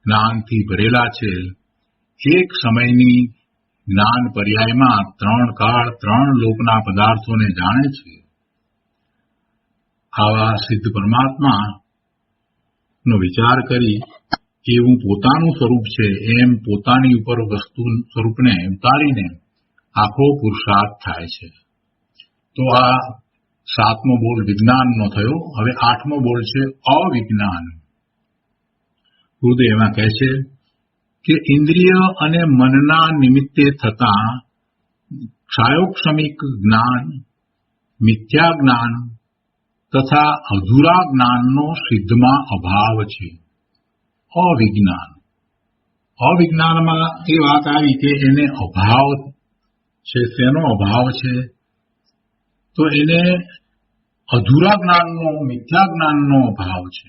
[SPEAKER 2] જ્ઞાનથી ભરેલા છે. એક સમયની જ્ઞાન પર્યાયમાં ત્રણ કાળ ત્રણ લોકના પદાર્થોને જાણે છે. આવા સિદ્ધ પરમાત્મા નો વિચાર કરી એવું પોતાનું સ્વરૂપ છે એમ પોતાની ઉપર વસ્તુ સ્વરૂપને ઉતારીને આખો પુરુષાર્થ થાય છે. તો આ 7મો બોલ વિજ્ઞાનનો થયો. હવે 8મો બોલ છે અવિજ્ઞાન. ગુરુદેવ એમાં કહે છે કે ઇન્દ્રિય અને મનના નિમિત્તે થતા ક્ષાયોક્ષમિક જ્ઞાન, મિથ્યા જ્ઞાન તથા અધૂરા જ્ઞાનનો સિદ્ધમાં અભાવ છે. અવિજ્ઞાન, અવિજ્ઞાનમાં એ વાત આવી કે એને અભાવ છે. શેનો અભાવ છે તો એને અધૂરા જ્ઞાનનો, મિથ્યા જ્ઞાનનો અભાવ છે.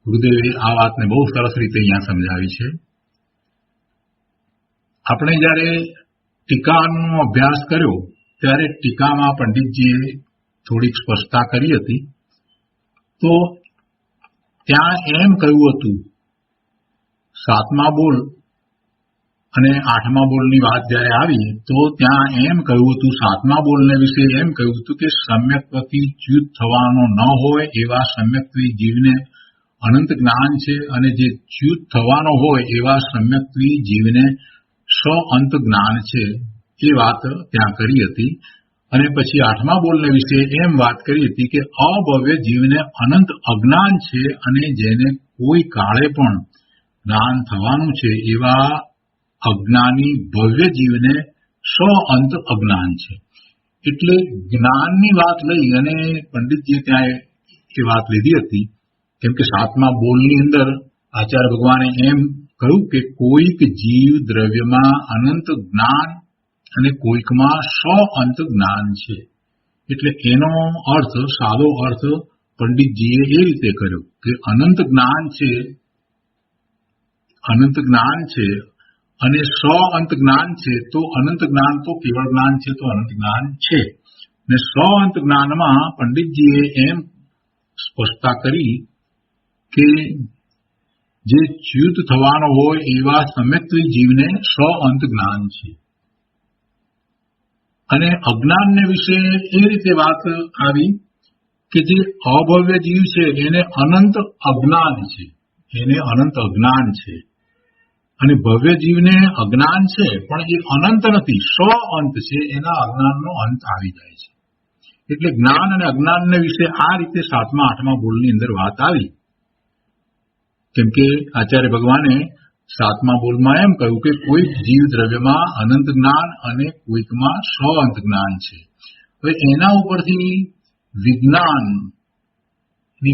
[SPEAKER 2] ગુરુદેવે આ વાતને બહુ સરસ રીતે અહીંયા સમજાવી છે. આપણે જયારે ટીકાનો અભ્યાસ કર્યો ત્યારે ટીકામાં પંડિતજીએ થોડીક સ્પષ્ટતા કરી હતી. તો ત્યાં એમ કહ્યું હતું 7મા બોલ અને 8મા બોલની વાત જયારે આવી તો ત્યાં એમ કહ્યું હતું 7મા બોલને વિશે એમ કહ્યું હતું કે સમ્યક્ત્વથી ચ્યુત થવાનો ન હોય એવા સમ્યક્ત્વી જીવને અનંત જ્ઞાન છે અને જે ચ્યુત થવાનો હોય એવા સમ્યક્ત્વી જીવને અંત જ્ઞાન છે. એ વાત ત્યાં કરી હતી. અને પછી 8મા બોલને વિશે એમ વાત કરી હતી કે અભવ્ય જીવને અનંત અજ્ઞાન છે અને જેને કોઈ કાળે પણ જ્ઞાન થવાનું છે એવા અજ્ઞાની ભવ્ય જીવને અંત અજ્ઞાન છે. એટલે જ્ઞાનની વાત લઈ અને પંડિતજીએ ત્યાં એ વાત લીધી હતી. કેમ કે 7મા બોલની અંદર આચાર્ય ભગવાને એમ કહ્યું કે કોઈક જીવ દ્રવ્યમાં અનંત જ્ઞાન અને કોઈકમાં અંત જ્ઞાન છે. એટલે એનો અર્થ, સાદો અર્થ પંડિતજીએ એ રીતે કર્યો કે અનંત જ્ઞાન છે અનંત જ્ઞાન છે અને અંત જ્ઞાન છે, તો અનંત જ્ઞાન તો કેવળ જ્ઞાન છે, તો અનંત જ્ઞાન છે. ને અંત જ્ઞાનમાં પંડિતજીએ એમ સ્પષ્ટતા કરી કે જે ચ્યુત થવાનો હોય એવા સમ્યક્ત્વી જીવને અંત જ્ઞાન છે. અને અજ્ઞાનને વિશે એ રીતે વાત આવી કે જે અભવ્ય જીવ છે એને અનંત અજ્ઞાન છે, એને અનંત અજ્ઞાન છે. અને ભવ્ય જીવને અજ્ઞાન છે પણ એ અનંત નથી, અંત છે, એના અજ્ઞાનનો અંત આવી જાય છે. એટલે જ્ઞાન અને અજ્ઞાનને વિશે આ રીતે 7મા 8મા બોલની અંદર વાત આવી. કેમ કે આચાર્ય ભગવાને 7મા બોલમાં એમ કહ્યું કે કોઈક જીવ દ્રવ્યમાં અનંત જ્ઞાન અને કોઈકમાં અંત જ્ઞાન છે. હવે એના ઉપરથી વિજ્ઞાનની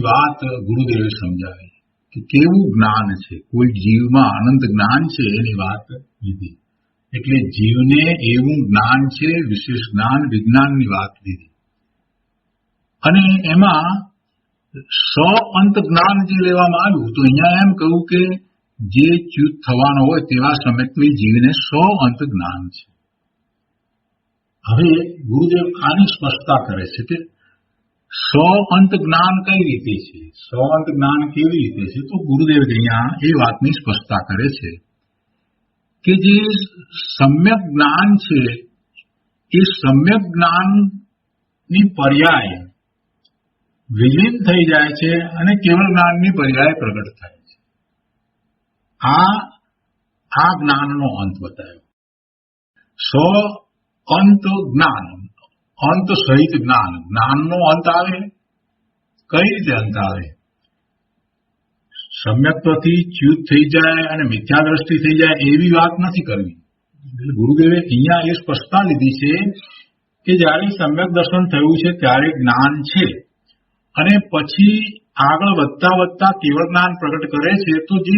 [SPEAKER 2] વાત ગુરુદેવે સમજાવી કે કેવું જ્ઞાન છે. કોઈક જીવમાં અનંત જ્ઞાન છે એની વાત લીધી. એટલે જીવને એવું જ્ઞાન છે, વિશેષ જ્ઞાન, વિજ્ઞાનની વાત લીધી. અને એમાં અંત જ્ઞાન જે લેવામાં આવ્યું તો અહીંયા એમ કહ્યું કે જે ચ્યુત થવાનો હોય તેવા સમ્યક્ત્વી જીવને અંત જ્ઞાન છે. હવે ગુરુદેવ આની સ્પષ્ટતા કરે છે કે અંત જ્ઞાન કઈ રીતે છે, અંત જ્ઞાન કેવી રીતે છે. તો ગુરુદેવ અહીંયા એ વાતની સ્પષ્ટતા કરે છે કે જે સમ્યક જ્ઞાન છે એ સમ્યક જ્ઞાનની પર્યાય વિલીન થઈ જાય છે અને કેવળ જ્ઞાનની પર્યાય પ્રગટ થાય છે. આ જ્ઞાનનો અંત બતાવ્યો. અંત જ્ઞાન, અંત સહિત જ્ઞાન, જ્ઞાનનો અંત આવે. કઈ રીતે અંત આવે? સમ્યક્ત્વથી ચ્યુત થઈ જાય અને મિથ્યા દ્રષ્ટિ થઈ જાય એવી વાત નથી કરવી. એટલે ગુરુદેવે અહીંયા એ સ્પષ્ટતા લીધી છે કે જ્યારે સમ્યક દર્શન થયું છે ત્યારે જ્ઞાન છે અને પછી આગળ વધતા વધતા કેવળ જ્ઞાન પ્રગટ કરે છે, તો જે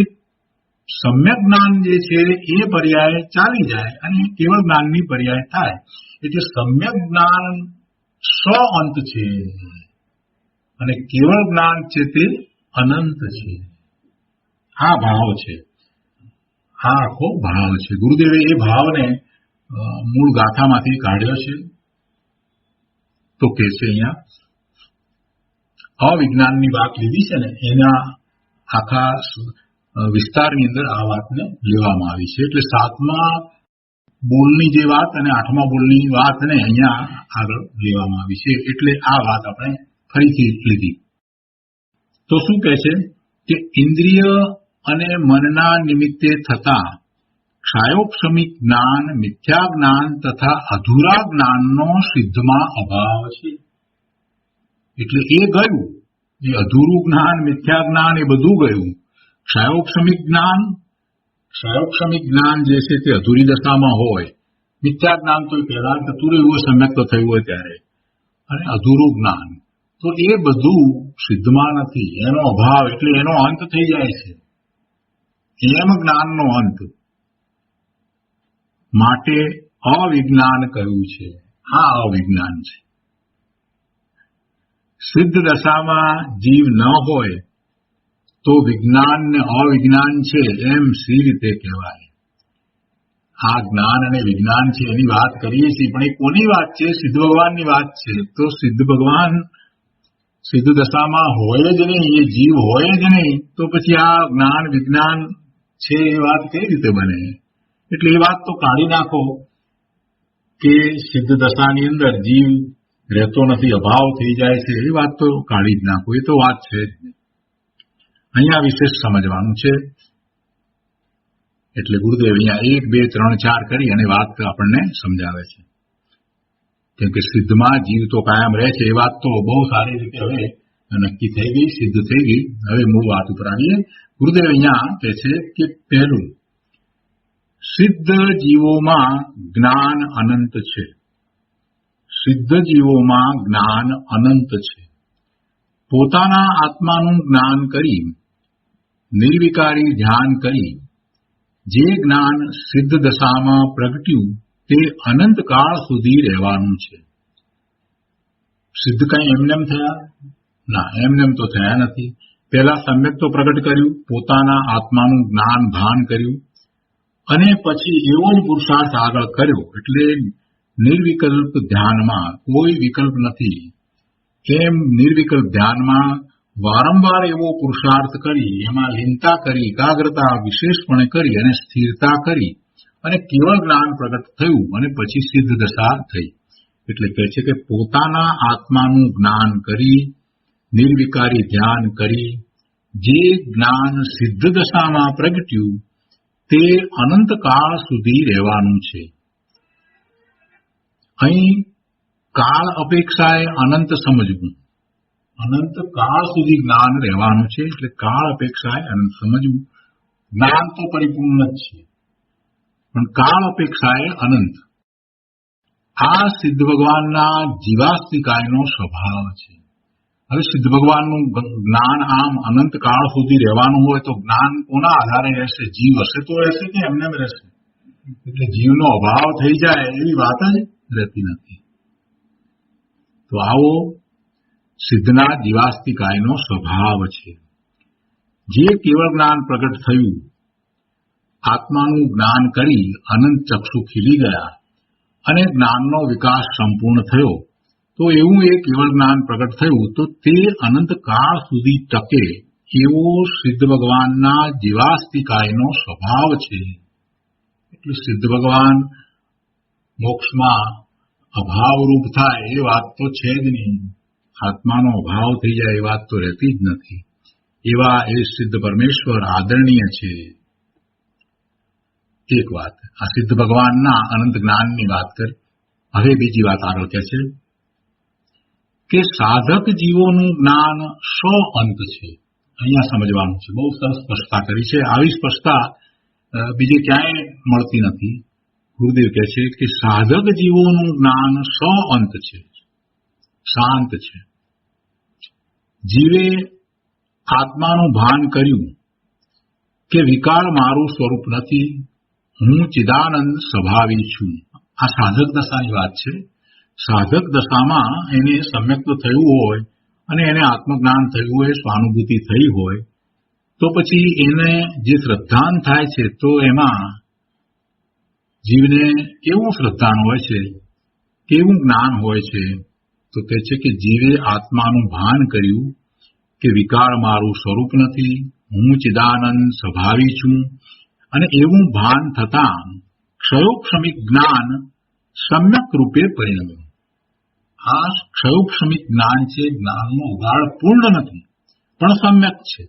[SPEAKER 2] સમ્યક જ્ઞાન જે છે એ પર્યાય ચાલી જાય અને કેવળ જ્ઞાનની પર્યાય થાય. એટલે સમ્યક જ્ઞાન અંત છે અને કેવળ જ્ઞાન છે તે અનંત છે. આ ભાવ છે, આ આખો ભાવ છે. ગુરુદેવે એ ભાવને મૂળ ગાથામાંથી કાઢ્યો છે. તો કે છે અહીંયા અવિજ્ઞાનની વાત લીધી છે ને એના આખા વિસ્તારની અંદર આ વાતને લેવામાં આવી છે. એટલે 7મા બોલની જે વાત અને 8મા બોલની વાતને અહીંયા આગળ લેવામાં આવી છે. એટલે આ વાત આપણે ફરીથી લીધી. તો શું કહે છે કે ઇન્દ્રિય અને મનના નિમિત્તે થતા ક્ષાયોપશમિક જ્ઞાન, મિથ્યા જ્ઞાન તથા અધૂરા જ્ઞાનનો સિદ્ધમાં અભાવ છે. એટલે એ ગયું, એ અધૂરું જ્ઞાન, મિથ્યા જ્ઞાન એ બધું ગયું. ક્ષાયોપશમિક જ્ઞાન જે છે તે અધૂરી દશામાં હોય. મિથ્યા જ્ઞાન તો પહેલા થતું રહ્યું હોય, સમ્યક તો થયું હોય ત્યારે, અને અધૂરું જ્ઞાન તો એ બધું સિદ્ધમાં નથી. એનો અભાવ એટલે એનો અંત થઈ જાય છે. એમ જ્ઞાનનો અંત માટે અવિજ્ઞાન કહ્યું છે. આ અવિજ્ઞાન છે. સિદ્ધ દશામાં જીવ ન હોય તો વિજ્ઞાન ને અવિજ્ઞાન છે એમ સી રીતે કહેવાય? આ જ્ઞાન અને વિજ્ઞાન છે એની વાત કરીએ છીએ, પણ એ કોની વાત છે? સિદ્ધ ભગવાનની વાત છે. તો સિદ્ધ ભગવાન સિદ્ધ દશામાં હોય જ નહીં, એ જીવ હોય જ નહીં, તો પછી આ જ્ઞાન વિજ્ઞાન છે એ વાત કઈ રીતે બને? એટલે એ વાત તો કાઢી નાખો કે સિદ્ધ દશાની અંદર જીવ રહેતો નથી, અભાવ થઈ જાય છે, એ વાત તો કાઢી જ નાખો. એ તો વાત છે જ. અહીંયા વિશેષ સમજવાનું છે. એટલે ગુરુદેવ અહીંયા 1, 2, 3, 4 કરી અને વાત આપણને સમજાવે છે. કેમ કે સિદ્ધમાં જીવ તો કાયમ રહે છે એ વાત તો બહુ સારી રીતે હવે નક્કી થઈ ગઈ, સિદ્ધ થઈ ગઈ. હવે મૂળ વાત ઉપર આવીએ. ગુરુદેવ અહીંયા કહે છે કે પહેલું, સિદ્ધ જીવોમાં જ્ઞાન અનંત છે. સિદ્ધ જીવોમાં જ્ઞાન અનંત છે. પોતાના આત્માનું જ્ઞાન કરી, નિર્વિકારી ધ્યાન કરી જે જ્ઞાન સિદ્ધ દશામાં પ્રગટ્યું તે અનંત કાળ સુધી રહેવાનું છે. સિદ્ધ કઈ એમનેમ થયા? ના, એમનેમ તો થયા નથી. પહેલા સમ્યક તો પ્રગટ કર્યું, પોતાના આત્માનું જ્ઞાન ભાન કર્યું, અને પછી એવો જ પુરુષાર્થ આગળ કર્યો. એટલે નિર્વિકલ્પ ધ્યાનમાં કોઈ વિકલ્પ નથી એમ નિર્વિકલ્પ ધ્યાનમાં વારંવાર એવો પુરુષાર્થ કરી, એમાં લીનતા કરી, એકાગ્રતા વિશેષપણે કરી અને સ્થિરતા કરી અને કેવળ જ્ઞાન પ્રગટ થયું અને પછી સિદ્ધ દશા થઈ. એટલે કહે છે કે પોતાના આત્માનું જ્ઞાન કરી, નિર્વિકારી ધ્યાન કરી, જે જ્ઞાન સિદ્ધ દશામાં પ્રગટ્યું તે અનંતકાળ સુધી રહેવાનું છે. અહીં કાળ અપેક્ષાએ અનંત સમજવું, અનંત કાળ સુધી જ્ઞાન રહેવાનું છે. એટલે કાળ અપેક્ષાએ અનંત સમજવું. જ્ઞાન તો પરિપૂર્ણ જ છે, પણ કાળ અપેક્ષાએ અનંત. આ સિદ્ધ ભગવાનના જીવાસ્તિકાયનો સ્વભાવ છે. હવે સિદ્ધ ભગવાનનું જ્ઞાન આમ અનંત કાળ સુધી રહેવાનું હોય તો જ્ઞાન કોના આધારે રહેશે? જીવ હશે તો રહેશે કે એમને રહેશે? એટલે જીવનો અભાવ થઈ જાય એવી વાત જ રહેતી નથી. તો આવો સિદ્ધના જીવાસ્તિકાયનો સ્વભાવ છે. જે કેવળ જ્ઞાન પ્રગટ થયું, આત્માનું જ્ઞાન કરી અનંત ચક્ષુ ખીલી ગયા અને જ્ઞાનનો વિકાસ સંપૂર્ણ થયો, તો એવું એ કેવળ જ્ઞાન પ્રગટ થયું તો તે અનંત કાળ સુધી ટકે એવો સિદ્ધ ભગવાનના જીવાસ્તિકાયનો સ્વભાવ છે. એટલે સિદ્ધ ભગવાન મોક્ષમાં અભાવરૂપ થાય એ વાત તો છે જ નહીં. આત્માનો અભાવ થઈ જાય એ વાત તો રહેતી જ નથી. એવા એ સિદ્ધ પરમેશ્વર આદરણીય છે. એક વાત આ સિદ્ધ ભગવાનના અનંત જ્ઞાનની વાત કરી. હવે બીજી વાત આગળ કહે છે કે સાધક જીવોનું જ્ઞાન અંત છે. અહીંયા સમજવાનું છે. બહુ સરસ સ્પષ્ટતા કરી છે. આવી સ્પષ્ટતા બીજે ક્યાંય મળતી નથી. ગુરુદેવ કહે છે કે સાધક જીવોનું જ્ઞાન અંત છે, શાંત છે. જીવે આત્માનું ભાન કર્યું કે વિકાર મારું સ્વરૂપ નથી, હું ચિદાનંદ સ્વભાવી છું. આ સાધક દશાની વાત છે. સાધક દશામાં એને સમ્યક્ત થયું હોય અને એને આત્મજ્ઞાન થયું હોય, સ્વાનુભૂતિ થઈ હોય, તો પછી એને જે શ્રદ્ધાન થાય છે તો એમાં જીવને કેવું શ્રદ્ધાન હોય છે, કેવું જ્ઞાન હોય છે? તો કહે છે કે જીવે આત્માનું ભાન કર્યું કે વિકાર મારું સ્વરૂપ નથી, હું ચિદાનંદ સ્વભાવી છું. અને એવું ભાન થતાં ક્ષયોક્ષમિક જ્ઞાન સમ્યક રૂપે પરિણમ્યું. આ ક્ષયોક્ષમિક જ્ઞાન છે, જ્ઞાનનો ઉગાડ પૂર્ણ નથી પણ સમ્યક છે.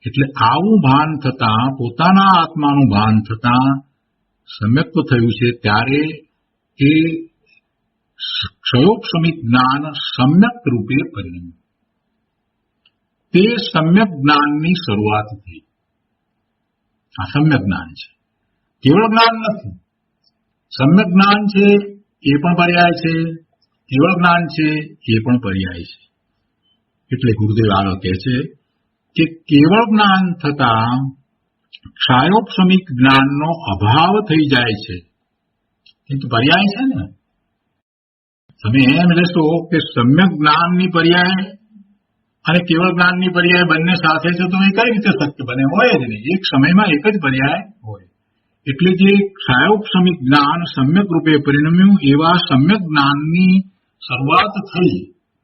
[SPEAKER 2] એટલે આવું ભાન થતાં, પોતાના આત્માનું ભાન થતાં સમ્યક્ત થયું છે, ત્યારે એ ક્ષયોક્ષમિક જ્ઞાન સમ્યક રૂપે પરિણમ્યું. તે સમ્યક જ્ઞાનની શરૂઆત થઈ. આ સમ્યક જ્ઞાન છે, કેવળ જ્ઞાન નથી. સમ્યક જ્ઞાન છે એ પણ પર્યાય છે, કેવળ જ્ઞાન છે એ પણ પર્યાય છે. એટલે ગુરુદેવ આગળ કહે છે કે કેવળ જ્ઞાન થતા ક્ષયોક્ષમિક જ્ઞાનનો અભાવ થઈ જાય છે. એ તો પર્યાય છે ને. તમે એમ લેશો કે સમ્યક જ્ઞાનની પર્યાય અને કેવળ જ્ઞાનની પર્યાય બંને સાથે છે તો એ કઈ રીતે શક્ય બને? હોય જ નહીં. એક સમયમાં એક જ પર્યાય હોય. એટલે જે ક્ષયોક્ષમિક જ્ઞાન સમ્યક રૂપે પરિણમ્યું, એવા સમ્યક જ્ઞાનની શરૂઆત થઈ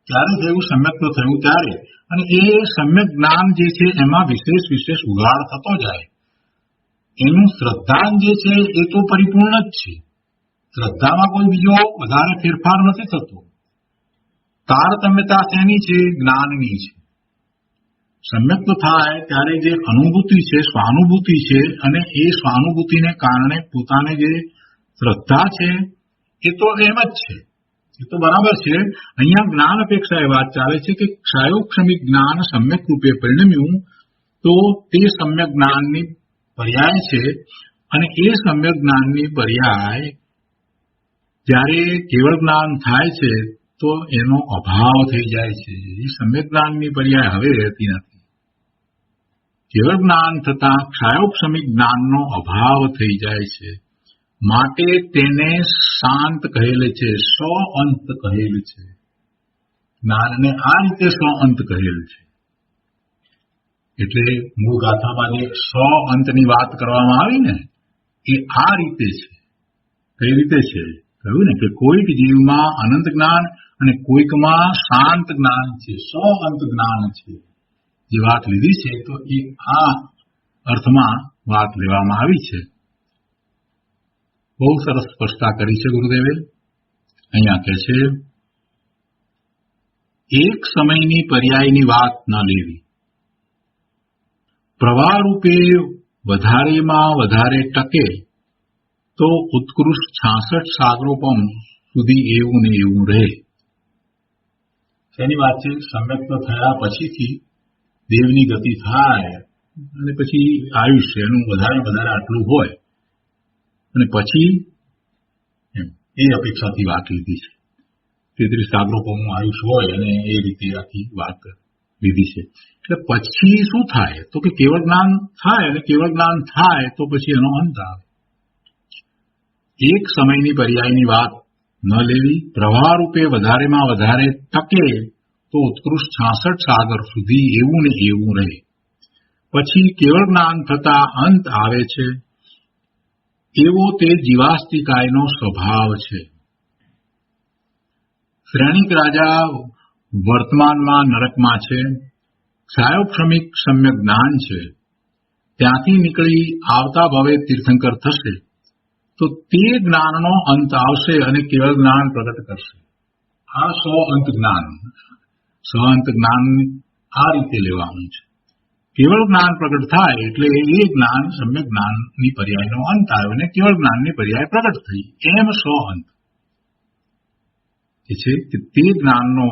[SPEAKER 2] ત્યારે થયું, સમ્યક તો થયું ત્યારે. અને એ સમ્યક જ્ઞાન જે છે એમાં વિશેષ વિશેષ ઉઘાડ થતો જાય. એનું શ્રદ્ધાન જે છે એ તો પરિપૂર્ણ જ છે. શ્રદ્ધામાં કોઈ બીજો વધારે ફેરફાર નથી થતો. તારતમ્યતા શેની છે? જ્ઞાનની છે. સમ્યક તો થાય ત્યારે જે અનુભૂતિ છે, સ્વાનુભૂતિ છે, અને એ સ્વાનુભૂતિને કારણે પોતાને જે શ્રદ્ધા છે એ તો એમ જ છે, એ તો બરાબર છે. અહીંયા જ્ઞાન અપેક્ષા એ વાત ચાલે છે કે ક્ષયોક્ષમિક જ્ઞાન સમ્યક રૂપે પરિણમ્યું તો તે સમ્યક જ્ઞાનની પર્યાય છે. અને એ સમ્યક જ્ઞાનની પર્યાય જ્યારે કેવળ જ્ઞાન થાય છે તો એનો અભાવ થઈ જાય છે. એ સમ્યક જ્ઞાનની પર્યાય હવે રહેતી નથી. કેવળ જ્ઞાન થતાં ક્ષયોક્ષમિક જ્ઞાનનો અભાવ થઈ જાય છે. માટે તેને શાંત કહેલ છે, અંત કહેલ છે. જ્ઞાનને આ રીતે અંત કહેલ છે. એટલે મૂળ ગાથામાં જે 100 અંતની વાત કરવામાં આવી ને એ આ રીતે છે. કઈ રીતે છે? કહ્યું ને કે કોઈક જીવમાં અનંત જ્ઞાન અને કોઈકમાં શાંત જ્ઞાન છે, 100 અંત જ્ઞાન છે. જે વાત લીધી છે તો એ આ અર્થમાં વાત લેવામાં આવી છે. બહુ સરસ સ્પષ્ટતા કરી છે ગુરુદેવે. અહીંયા કહે છે, એક સમયની પર્યાયની વાત ન લેવી, પ્રવાહ રૂપે વધારેમાં વધારે ટકે તો ઉત્કૃષ્ટ 66 સાગરોપમ સુધી એવું ને એવું રહે. તેની વાત છે, સમ્યક્ત થયા પછીથી દેવની ગતિ થાય અને પછી આયુષ્ય એનું વધારે વધારે આટલું હોય અને પછી એ અપેક્ષાથી વાત લીધી છે. 33 સાગરોપમનું આયુષ્ય હોય અને એ રીતે આખી વાત લીધી છે. એટલે પછી શું થાય તો કે કેવળ જ્ઞાન થાય અને કેવળ જ્ઞાન થાય તો પછી એનો અંત આવે. એક સમયની પર્યાયની વાત ન લેવી, પ્રવાહ રૂપે વધારેમાં વધારે ટકે તો ઉત્કૃષ્ટ 66 સાગર સુધી એવું ને એવું રહે. પછી કેવળ જ્ઞાન થતા અંત આવે છે એવો તે જીવાસ્તિકાયનો સ્વભાવ છે. શ્રેણિક રાજા વર્તમાનમાં નરકમાં છે, સાયોપશમિક સમ્યક જ્ઞાન છે, ત્યાંથી નીકળી આવતા ભવે તીર્થંકર થશે તો તે જ્ઞાનનો અંત આવશે અને કેવળ જ્ઞાન પ્રગટ કરશે. આ 100 અંત જ્ઞાન, 100 અંત જ્ઞાન આ રીતે લેવાનું છે. કેવળ જ્ઞાન પ્રગટ થાય એટલે એ જ્ઞાન સમ્યક જ્ઞાનની પર્યાયનો અંત આવ્યો અને કેવળ જ્ઞાનની પર્યાય પ્રગટ થઈ. એમ 100 અંત છે કે તે જ્ઞાનનો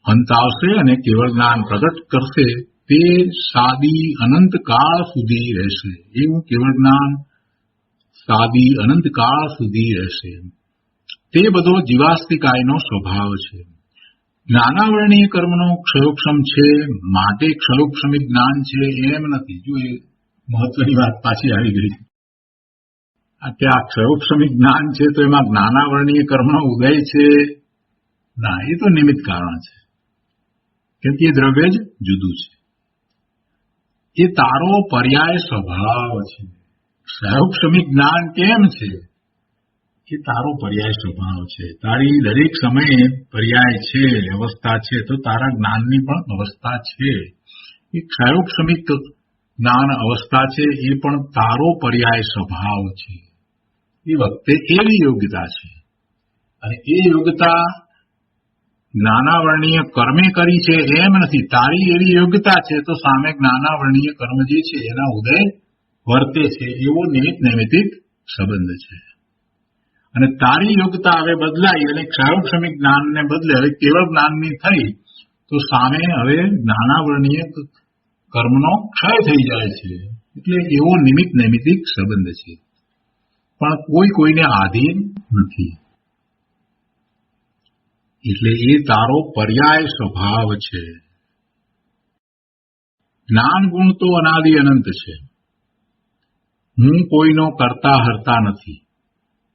[SPEAKER 2] અંત આવશે અને કેવળ જ્ઞાન પ્રગટ કરશે તે સાદી અનંત કાળ સુધી રહેશે. એવું કેવળ જ્ઞાન સાદી અનંત કાળ સુધી રહેશે. તે બધો જીવાસ્તિકાયનો સ્વભાવ છે. જ્ઞાનાવરણીય કર્મનો ક્ષયોક્ષમ છે માટે ક્ષયોક્ષમિક જ્ઞાન છે એમ નથી. જો એ મહત્વની વાત પાછી આવી ગઈ. ત્યાં ક્ષયોક્ષમિક જ્ઞાન છે તો એમાં જ્ઞાનાવરણીય કર્મનો ઉદય છે ના, એ તો નિમિત્ત કારણ છે, કેમ કે એ દ્રવ્ય જ જુદું છે. એ તારો પર્યાય સ્વભાવ છે. ક્ષયોક્ષમિક જ્ઞાન કેમ છે? એ તારો પર્યાય સ્વભાવ છે. તારી દરેક સમયે પર્યાય છે, અવસ્થા છે, તો તારા જ્ઞાનની પણ અવસ્થા છે. એ ક્ષયોક્ષમિક જ્ઞાન અવસ્થા છે એ પણ તારો પર્યાય સ્વભાવ છે. એ વખતે એવી યોગ્યતા છે અને એ યોગ્યતા જ્ઞાનાવરણીય કર્મે કરી છે એમ નથી. તારી એવી યોગ્યતા છે તો સામે જ્ઞાનાવરણીય કર્મ જે છે એના ઉદય વર્તે છે એવો નિમિત્ત નૈમિતિક સંબંધ છે. અને તારી યોગ્યતા હવે બદલાઈ અને ક્ષયોક્ષમિક જ્ઞાનને બદલે હવે કેવળ જ્ઞાનની થઈ તો સામે હવે જ્ઞાનાવરણીય કર્મનો ક્ષય થઈ જાય છે. એટલે એવો નિમિત્ત નૈમિતિક સંબંધ છે, પણ કોઈ કોઈને આધીન નથી. એટલે એ તારો પર્યાય સ્વભાવ છે. જ્ઞાન ગુણ તો અનાદિ અનંત છે. હું કોઈનો કરતા હરતા નથી.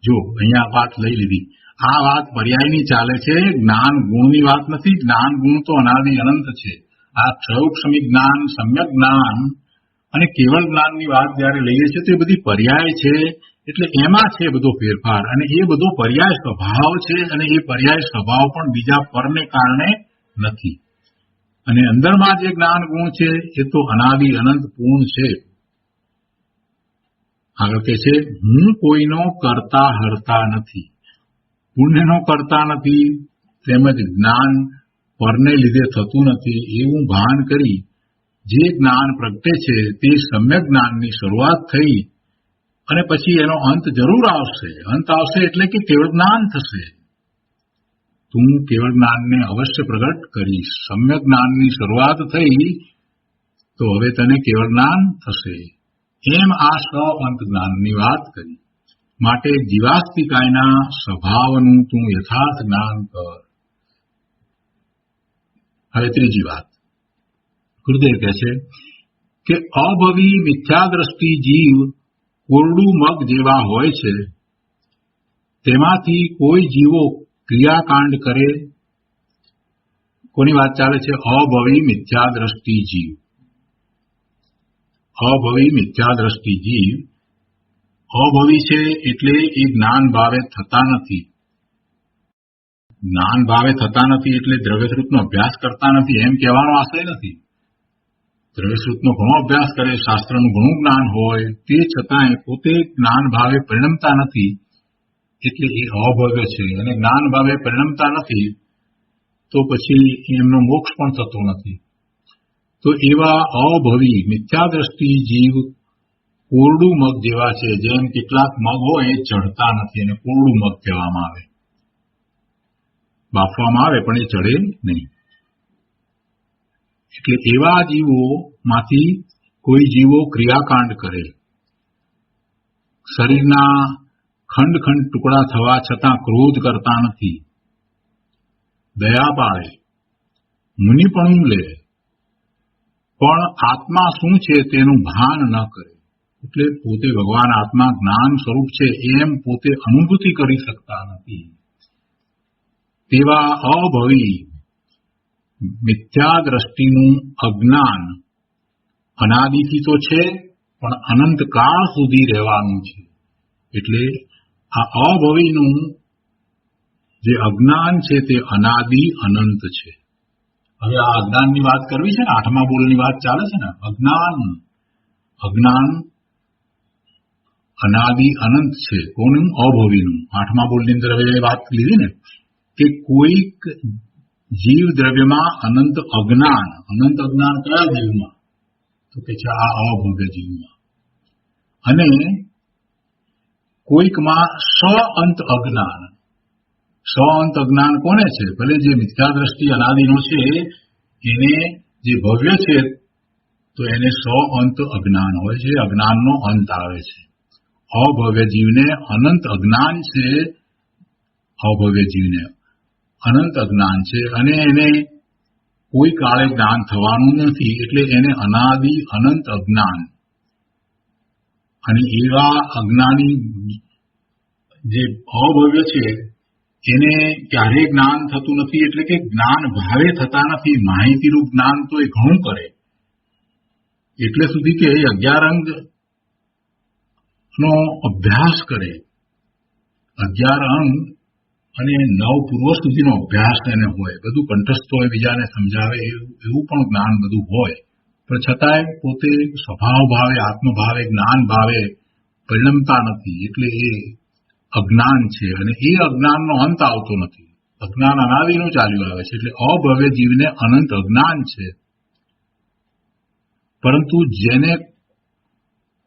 [SPEAKER 2] જો અહીંયા વાત લઈ લીધી, આ વાત પર્યાયની ચાલે છે, જ્ઞાન ગુણની વાત નથી. જ્ઞાન ગુણ તો અનાદિ અનંત છે. આ ક્ષયોક્ષમિક જ્ઞાન, સમ્યક જ્ઞાન અને કેવળ જ્ઞાનની વાત જયારે લઈએ છીએ તો એ બધી પર્યાય છે. એટલે એમાં છે બધો ફેરફાર અને એ બધો પર્યાય સ્વભાવ છે અને એ પર્યાય સ્વભાવ પણ બીજા પરને કારણે નથી. અને અંદરમાં જે જ્ઞાન ગુણ છે એ તો અનાદિ અનંત પૂર્ણ છે. આગળ કે છે, હું કોઈનો કરતા હરતા નથી. પુણ્યનો કરતા નથી તેમજ જ્ઞાન પરને લીધે થતું નથી એવું ભાન કરી જે જ્ઞાન પ્રગટે છે તે સમ્યક જ્ઞાનની શરૂઆત થઈ અને પછી એનો અંત જરૂર આવશે. અંત આવશે એટલે કે કેવળ જ્ઞાન થશે. તું કેવળ જ્ઞાનને અવશ્ય પ્રગટ કરીશ. સમ્યક જ્ઞાનની શરૂઆત થઈ તો હવે તને કેવળ જ્ઞાન થશે. એમ આ અંત જ્ઞાનની વાત કરી. માટે જીવાસ્તિકાયના સ્વભાવનું તું યથાર્થ જ્ઞાન કર. હવે ત્રીજી વાત ગુરુદેવ કહે છે કે અભવી મિથ્યાદ્રષ્ટિ જીવ કોરડું મગ જેવા હોય છે. તેમાંથી કોઈ જીવો ક્રિયાકાંડ કરે. કોની વાત ચાલે છે? અભવી મિથ્યાદ્રષ્ટિ જીવ. અભવી મિથ્યા દ્રષ્ટિ જીવ અભવી છે એટલે એ જ્ઞાન ભાવે થતા નથી. જ્ઞાન ભાવે થતા નથી એટલે દ્રવ્યશ્રુતનો અભ્યાસ કરતા નથી એમ કહેવાનો આશય નથી. દ્રવ્યશ્રુતનો ઘણો અભ્યાસ કરે, શાસ્ત્રનું ઘણું જ્ઞાન હોય, તે છતાંય પોતે જ્ઞાન ભાવે પરિણમતા નથી એટલે એ અભવ્ય છે. અને જ્ઞાન ભાવે પરિણમતા નથી તો પછી એમનો મોક્ષ પણ થતો નથી. તો એવા અભવી મિથ્યા દ્રષ્ટિ જીવ કોરડું મગ જેવા છે. જેમ કેટલાક મગ હોય એ ચઢતા નથી અને કોરડું મગ કહેવામાં આવે. બાફવામાં આવે પણ એ ચડે નહીં. એટલે એવા જીવોમાંથી કોઈ જીવો ક્રિયાકાંડ કરે, શરીરના ખંડ ખંડ ટુકડા થવા છતાં ક્રોધ કરતા નથી, દયા પાળે, મુનિપણું લે, પણ આત્મા શું છે તેનું ભાન ન કરે. એટલે પોતે ભગવાન આત્મા જ્ઞાન સ્વરૂપ છે એમ પોતે અનુભૂતિ કરી શકતા નથી. તેવા અભવી મિથ્યા દ્રષ્ટિનું અજ્ઞાન અનાદિથી તો છે પણ અનંતકાળ સુધી રહેવાનું છે. એટલે આ અભવીનું જે અજ્ઞાન છે તે અનાદિ અનંત છે. હવે આ અજ્ઞાનની વાત કરવી છે ને, 8મા બોલની વાત ચાલે છે ને. અજ્ઞાન અનાદિ અનંત છે. કોનું? અભવીનું. 8મા બોલની અંદર હવે વાત લીધી ને કે કોઈક જીવ દ્રવ્યમાં અનંત અજ્ઞાન કયા જીવમાં? તો કે છે આ અભવ્ય જીવમાં. અને કોઈકમાં અંત અજ્ઞાન કોને છે? ભલે જે મિથ્યા દ્રષ્ટિ અનાદિનો છે એને જે ભવ્ય છે તો એને અંત અજ્ઞાન હોય છે, અજ્ઞાનનો અંત આવે છે. અભવ્ય જીવને અનંત અજ્ઞાન છે, અભવ્ય જીવને અનંત અજ્ઞાન છે અને એને કોઈ કાળે જ્ઞાન થવાનું નથી એટલે એને અનાદિ અનંત અજ્ઞાન. અને એવા અજ્ઞાની જે અભવ્ય છે એને ક્યારેય જ્ઞાન થતું નથી એટલે કે જ્ઞાન ભાવે થતા નથી. માહિતીરૂપ જ્ઞાન તો એ ઘણું કરે એટલે સુધી કે 11 અંગ નો અભ્યાસ કરે. 11 અંગ અને 9 પૂર્વ સુધીનો અભ્યાસ એને હોય, બધું કંઠસ્થ હોય, બીજાને સમજાવે એવું પણ જ્ઞાન બધું હોય, પણ છતાંય પોતે સ્વભાવ ભાવે આત્મભાવે જ્ઞાન ભાવે પરિણમતા નથી એટલે એ અજ્ઞાન છે. અને એ અજ્ઞાનનો અંત આવતો નથી. અજ્ઞાન અનાદિનું ચાલ્યું આવે છે એટલે અભવ્ય જીવને અનંત અજ્ઞાન છે. પરંતુ જેને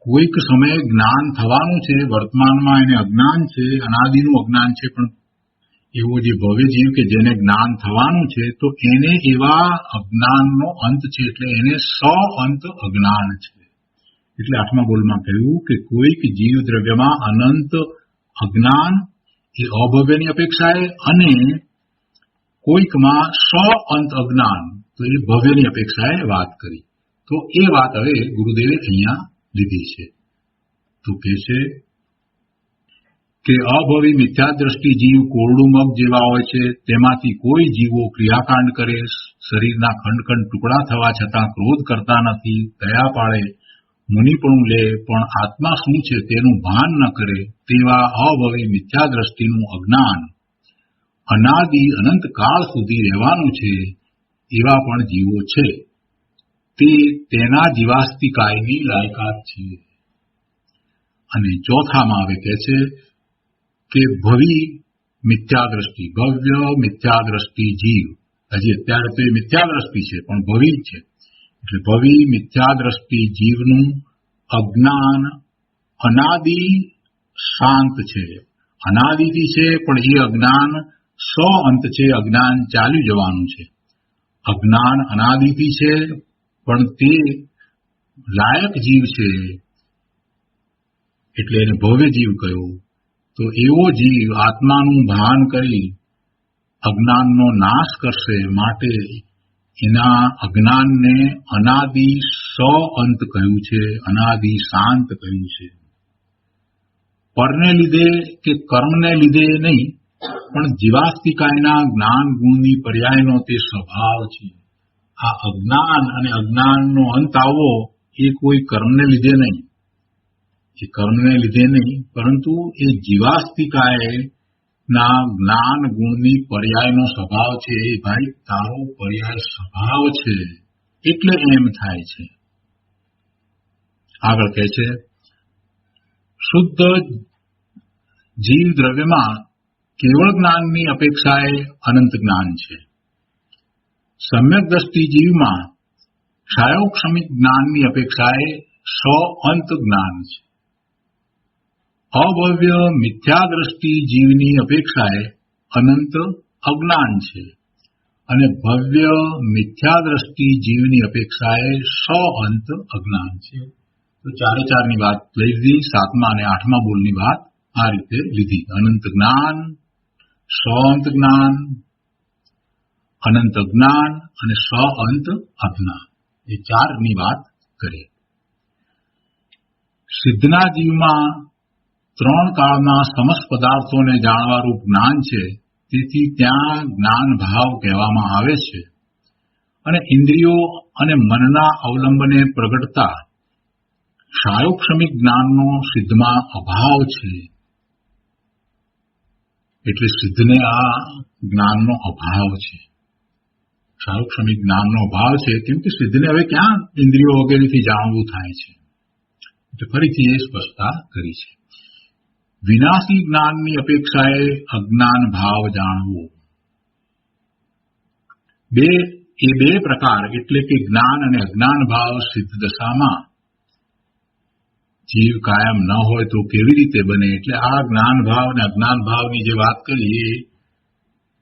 [SPEAKER 2] કોઈક સમયે જ્ઞાન થવાનું છે, વર્તમાનમાં એને અજ્ઞાન છે, અનાદિનું અજ્ઞાન છે, પણ એવો જે ભવ્ય જીવ કે જેને જ્ઞાન થવાનું છે તો એને એવા અજ્ઞાનનો અંત છે એટલે એને અંત અજ્ઞાન છે. એટલે 8મા બોલમાં કહ્યું કે કોઈક જીવ દ્રવ્યમાં અનંત અજ્ઞાન એ અભવ્યની અપેક્ષાએ અને કોઈકમાં અંત અજ્ઞાન તો એ ભવ્યની અપેક્ષાએ વાત કરી. તો એ વાત હવે ગુરુદેવે અહીંયા લીધી છે. તો કહે છે કે અભવી મિથ્યા દ્રષ્ટિ જીવ કોરડું મગ જેવા હોય છે, તેમાંથી કોઈ જીવો ક્રિયાકાંડ કરે, શરીરના ખંડ ખંડ ટુકડા થવા છતાં ક્રોધ કરતા નથી, દયા પાળે, મુનિપણું લે, પણ આત્મા શું છે તેનું ભાન ન કરે. તેવા અભવી મિથ્યા દ્રષ્ટિનું અજ્ઞાન અનાદિ અનંત કાળ સુધી રહેવાનું છે એવા પણ જીવો છે. તે તેના જીવાસ્તિકાયની લાયકાત છે. અને ચોથામાં આવે કહે છે કે ભવી મિથ્યા દ્રષ્ટિ, ભવ્ય મિથ્યા દ્રષ્ટિ જીવ. હજી અત્યારે તો એ મિથ્યા દ્રષ્ટિ છે પણ ભવી છે. એટલે ભવી મિથ્યા દ્રષ્ટિ જીવનું અજ્ઞાન અનાદિ શાંત છે, અનાદિથી છે પણ એ અજ્ઞાન અંત છે, અજ્ઞાન ચાલ્યું જવાનું છે. અજ્ઞાન અનાદિથી છે પણ તે લાયક જીવ છે એટલે એને ભવ્ય જીવ કહ્યું. તો એવો જીવ આત્માનું ભાન કરી અજ્ઞાનનો નાશ કરશે, માટે એના અજ્ઞાનને અનાદિ અંત કહ્યું છે, અનાદિ શાંત કહ્યું છે. પરને લીધે કે કર્મને લીધે નહીં પણ જીવાસ્તિકાયના જ્ઞાન ગુણની પર્યાયનો તે સ્વભાવ છે. આ અજ્ઞાન અને અજ્ઞાનનો અંત આવવો એ કોઈ કર્મને લીધે નહીં, પરંતુ એ જીવાસ્તિકાએ ના જ્ઞાન ગુણની પર્યાયનો સ્વભાવ છે. એ ભાઈ તારો પર્યાય સ્વભાવ છે એટલે એમ થાય છે. આગળ કહે છે, શુદ્ધ જીવ દ્રવ્યમાં કેવળ જ્ઞાનની અપેક્ષાએ અનંત જ્ઞાન છે. સમ્યક દ્રષ્ટિ જીવમાં ક્ષાયોક્ષમિક જ્ઞાનની અપેક્ષાએ અંત જ્ઞાન છે. અભવ્ય મિથ્યા દ્રષ્ટિ જીવની અપેક્ષાએ અનંત અજ્ઞાન છે અને ભવ્ય મિથ્યા દ્રષ્ટિ જીવની અપેક્ષાએ અંત અજ્ઞાન છે. તો ચારે ચારની વાત લઈ લીધી. 7મા અને 8મા બોલની વાત આ રીતે લીધી. અનંત જ્ઞાન, અંત જ્ઞાન, અનંત જ્ઞાન અને અંત અજ્ઞાન, એ ચારની વાત કરી. સિદ્ધના જીવમાં 3 કાળના સમસ્ત પદાર્થોને જાણવારૂપ જ્ઞાન છે. તેથી ત્યાં જ્ઞાન ભાવ કહેવામાં આવે છે. અને ઇન્દ્રિયો અને મનના અવલંબને પ્રગટતા ક્ષાયોક્ષમિક જ્ઞાનનો સિદ્ધમાં અભાવ છે. એટલે સિદ્ધને આ જ્ઞાનનો અભાવ છે, ક્ષાયોક્ષમિક જ્ઞાનનો અભાવ છે. કેમ કે સિદ્ધને હવે ક્યાં ઇન્દ્રિયો વગેરેથી જાણવું થાય છે. એટલે ફરીથી એ સ્પષ્ટતા કરી છે. વિનાશી જ્ઞાનની અપેક્ષાએ અજ્ઞાન ભાવ જાણવો. બે પ્રકાર એટલે કે જ્ઞાન અને અજ્ઞાન ભાવ સિદ્ધ દશામાં જીવ કાયમ ન હોય તો કેવી રીતે બને? એટલે આ જ્ઞાન ભાવ અને અજ્ઞાન ભાવની જે વાત કરી એ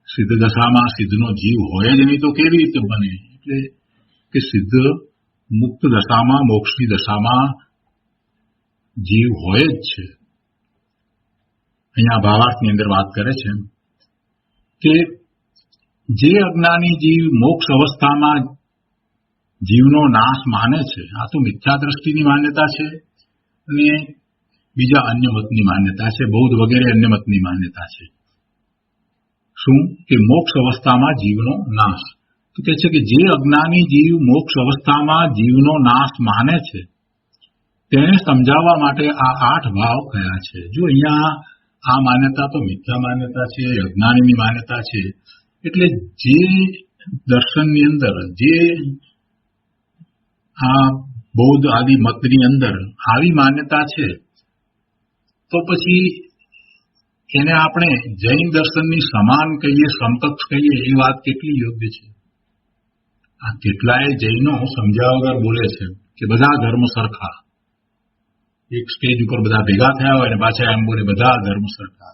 [SPEAKER 2] સિદ્ધ દશામાં સિદ્ધનો જીવ હોય જ નહીં તો કેવી રીતે બને? એટલે કે સિદ્ધ મુક્ત દશામાં, મોક્ષની દશામાં જીવ હોય જ છે. અહીંયા ભાવાર્થની અંદર વાત કરે છે કે જે અજ્ઞાની જીવ મોક્ષ અવસ્થામાં જીવનો નાશ માને છે, આ તો મિથ્યા દ્રષ્ટિની માન્યતા છે અને બીજા અન્ય મતની માન્યતા છે, બૌદ્ધ વગેરે અન્ય મતની માન્યતા છે. શું કે મોક્ષ અવસ્થામાં જીવનો નાશ. તો કહે છે કે જે અજ્ઞાની જીવ મોક્ષ અવસ્થામાં જીવનો નાશ માને છે તેને સમજાવવા માટે આ 8 ભાવ કયા છે. જો અહીંયા આ માન્યતા તો મિથ્યા માન્યતા છે, અજ્ઞાનીની માન્યતા છે. એટલે જે દર્શનની અંદર, જે આ બૌદ્ધ આદિ મતની અંદર આવી માન્યતા છે તો પછી એને આપણે જૈન દર્શનની સમાન કહીએ, સમકક્ષ કહીએ, એ વાત કેટલી યોગ્ય છે? આ કેટલાય જૈનો સમજ્યા વગર બોલે છે કે બધા ધર્મ સરખા. એક સ્ટેજ ઉપર બધા ભેગા થયા હોય અને પાછા એમ બોલે બધા ધર્મ સરખા.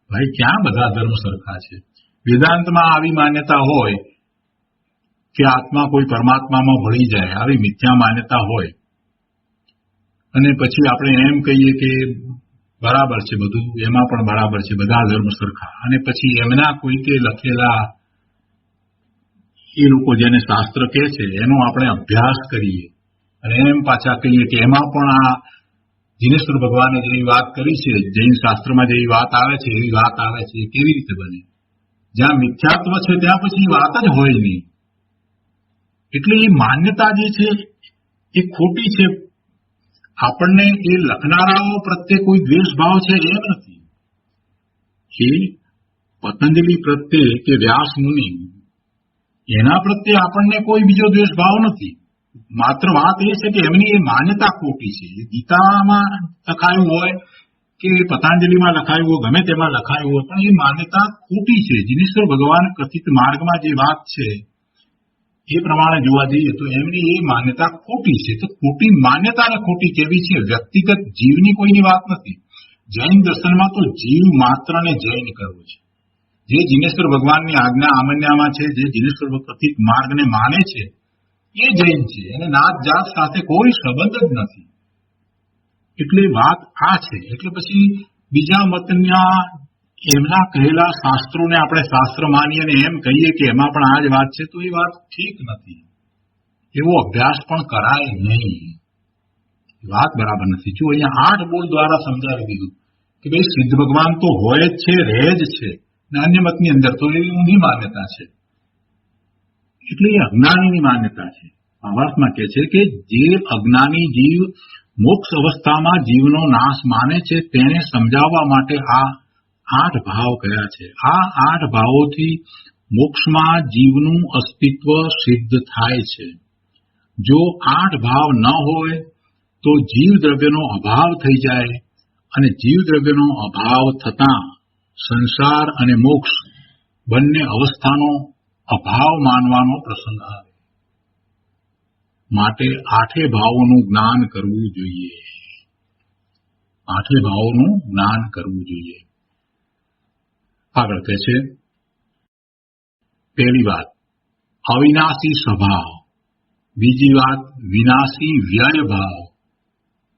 [SPEAKER 2] ભાઈ ક્યાં બધા ધર્મ સરખા છે? વેદાંતમાં આવી માન્યતા હોય કે આત્મા કોઈ પરમાત્મામાં ભળી જાય, આવી મિથ્યા માન્યતા હોય અને પછી આપણે એમ કહીએ કે બરાબર છે બધું, એમાં પણ બરાબર છે, બધા ધર્મ સરખા. અને પછી એમના કોઈકે લખેલા એ લોકો જેને શાસ્ત્ર કહે છે એનો આપણે અભ્યાસ કરીએ અને એમ પાછા કહીએ કે એમાં પણ આ જીનેશ્વર ભગવાને જેવી વાત કરી છે, જૈન શાસ્ત્રમાં જેવી વાત આવે છે એવી વાત આવે છે. એ કેવી રીતે બને? જ્યાં મિથ્યાત્વ છે ત્યાં પછી વાત જ હોય નહીં. એટલે એ માન્યતા જે છે એ ખોટી છે. આપણને એ લખનારાઓ પ્રત્યે કોઈ દ્વેષભાવ છે એમ નથી. કે પતંજલિ પ્રત્યે કે વ્યાસ મુનિ એના પ્રત્યે આપણને કોઈ બીજો દ્વેષભાવ નથી. માત્ર વાત એ છે કે એમની એ માન્યતા ખોટી છે. ગીતામાં લખાયું હોય કે પતંજલિમાં લખાયું હોય, ગમે તેમાં લખાયું હોય, પણ એ માન્યતા ખોટી છે. જીનેશ્વર ભગવાન કથિત માર્ગમાં જે વાત છે એ પ્રમાણે જોવા જઈએ તો એમની એ માન્યતા ખોટી છે. તો ખોટી માન્યતાને ખોટી કેવી છે? વ્યક્તિગત જીવની કોઈની વાત નથી. જૈન દર્શનમાં તો જીવ માત્રને જૈન કરવો છે. જે જીનેશ્વર ભગવાનની આજ્ઞા આમન્યામાં છે, જે જીનેશ્વર કથિત માર્ગને માને છે એ જૈન છે. એને નાત જાત સાથે કોઈ સંબંધ જ નથી. એટલે વાત આ છે. એટલે પછી બીજા મતના એમના કહેલા શાસ્ત્રોને આપણે શાસ્ત્ર માનીએ અને એમ કહીએ કે એમાં પણ આ જ વાત છે તો એ વાત ઠીક નથી. એવો અભ્યાસ પણ કરાય નહીં. વાત બરાબર નથી. જો અહીંયા 8 બોલ દ્વારા સમજાવી દીધું કે ભાઈ સિદ્ધ ભગવાન તો હોય જ છે, રહે જ છે, અને અન્ય મતની અંદર તો એ ઊંધી માન્યતા છે. એટલે એ અજ્ઞાનીની માન્યતા છે. ભાવાર્થમાં કહે છે કે જે અજ્ઞાની જીવ મોક્ષ અવસ્થામાં જીવનો નાશ માને છે તેને સમજાવવા માટે આ 8 ભાવ કયા છે. આ 8 ભાવોથી મોક્ષમાં જીવનું અસ્તિત્વ સિદ્ધ થાય છે. જો 8 ભાવ ન હોય તો જીવ દ્રવ્યનો અભાવ થઈ જાય અને જીવ દ્રવ્યનો અભાવ થતાં સંસાર અને મોક્ષ બંને અવસ્થાનો અભાવ માનવાનો પ્રસંગ આવે. માટે 8 ભાવોનું જ્ઞાન કરવું જોઈએ. 8 ભાવોનું જ્ઞાન કરવું જોઈએ. આગળ કહે છે, પહેલી વાત અવિનાશી સ્વભાવ, બીજી વાત વિનાશી વ્યય ભાવ.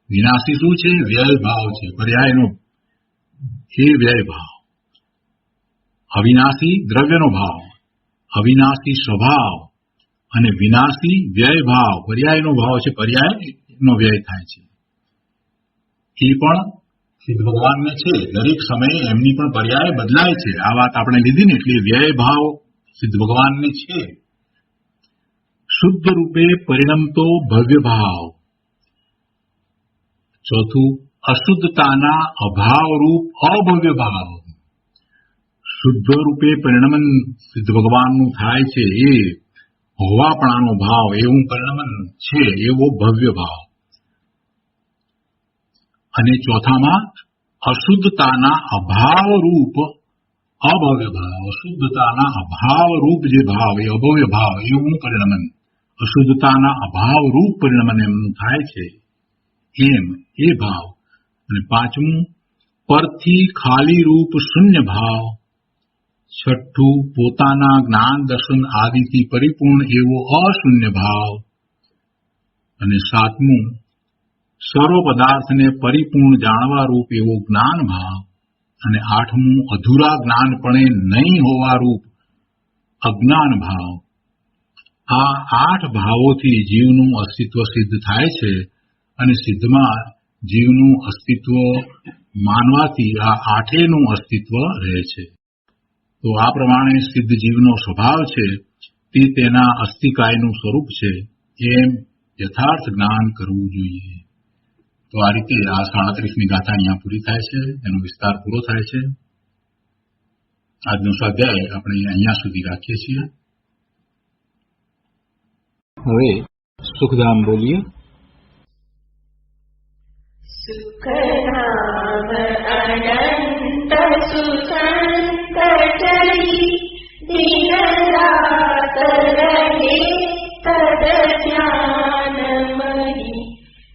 [SPEAKER 2] વિનાશી શું છે? વ્યય ભાવ છે, પર્યાયનો એ વ્યય ભાવ. અવિનાશી દ્રવ્યનો ભાવ, અવિનાશી સ્વભાવ અને વિનાશી વ્યય ભાવ પર્યાયનો ભાવ છે, પર્યાયનો વ્યય થાય છે. એ પણ સિદ્ધ ભગવાનને છે. દરેક સમયે એમની પણ પર્યાય બદલાય છે. આ વાત આપણે લીધી ને એટલે વ્યય ભાવ સિદ્ધ ભગવાનને છે. શુદ્ધ રૂપે પરિણમતો ભવ્ય ભાવ. ચોથું અશુદ્ધતાના અભાવરૂપ અભવ્ય ભાવ. શુદ્ધ રૂપે પરિણમન સિદ્ધ ભગવાનનું થાય છે એ હોવાપણાનો ભાવ, એવું પરિણમન છે એવો ભવ્ય ભાવ. અને ચોથામાં અશુદ્ધતાના અભાવરૂપ અભવ્ય ભાવ. અશુદ્ધતાના અભાવરૂપ જે ભાવ એ અભવ્ય ભાવ એવું પરિણમન, અશુદ્ધતાના અભાવરૂપ પરિણમન એમનું થાય છે એમ એ ભાવ. અને પાંચમું પરથી ખાલી રૂપ શૂન્ય ભાવ. છઠ્ઠું પોતાના જ્ઞાન દર્શન આદિથી પરિપૂર્ણ એવો અશૂન્ય ભાવ. અને સાતમું સર્વ પદાર્થને પરિપૂર્ણ જાણવા રૂપ એવો જ્ઞાન ભાવ. અને આઠમું અધૂરા જ્ઞાનપણે નહીં હોવા રૂપ અજ્ઞાન ભાવ. આ 8 ભાવોથી જીવનું અસ્તિત્વ સિદ્ધ થાય છે અને સિદ્ધમાં જીવનું અસ્તિત્વ માનવાથી આ 8નું અસ્તિત્વ રહે છે. તો આ પ્રમાણે સિદ્ધ જીવનો સ્વભાવ છે તે તેના અસ્થિકાયનું સ્વરૂપ છે એમ યથાર્થ જ્ઞાન કરવું જોઈએ. તો આ રીતે આ 37મી ગાથા અહીંયા પૂરી થાય છે, એનો વિસ્તાર પૂરો થાય છે. આજનો સ્વાધ્યાય આપણે અહીંયા સુધી રાખીએ છીએ.
[SPEAKER 3] હવે સુખધામ બોલીએ.
[SPEAKER 4] સુખધામ અનંત સુસંકટહી દિન રાત રહે તદ જ્ઞાનમહી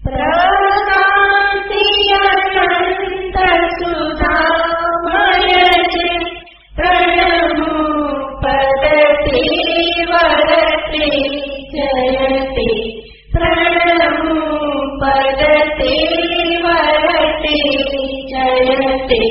[SPEAKER 4] પ્રકાંતિ અનંત સુધામય છે પ્રણમો પદતે વરતે જયતે પ્રણમો પદતે વરતે જયતે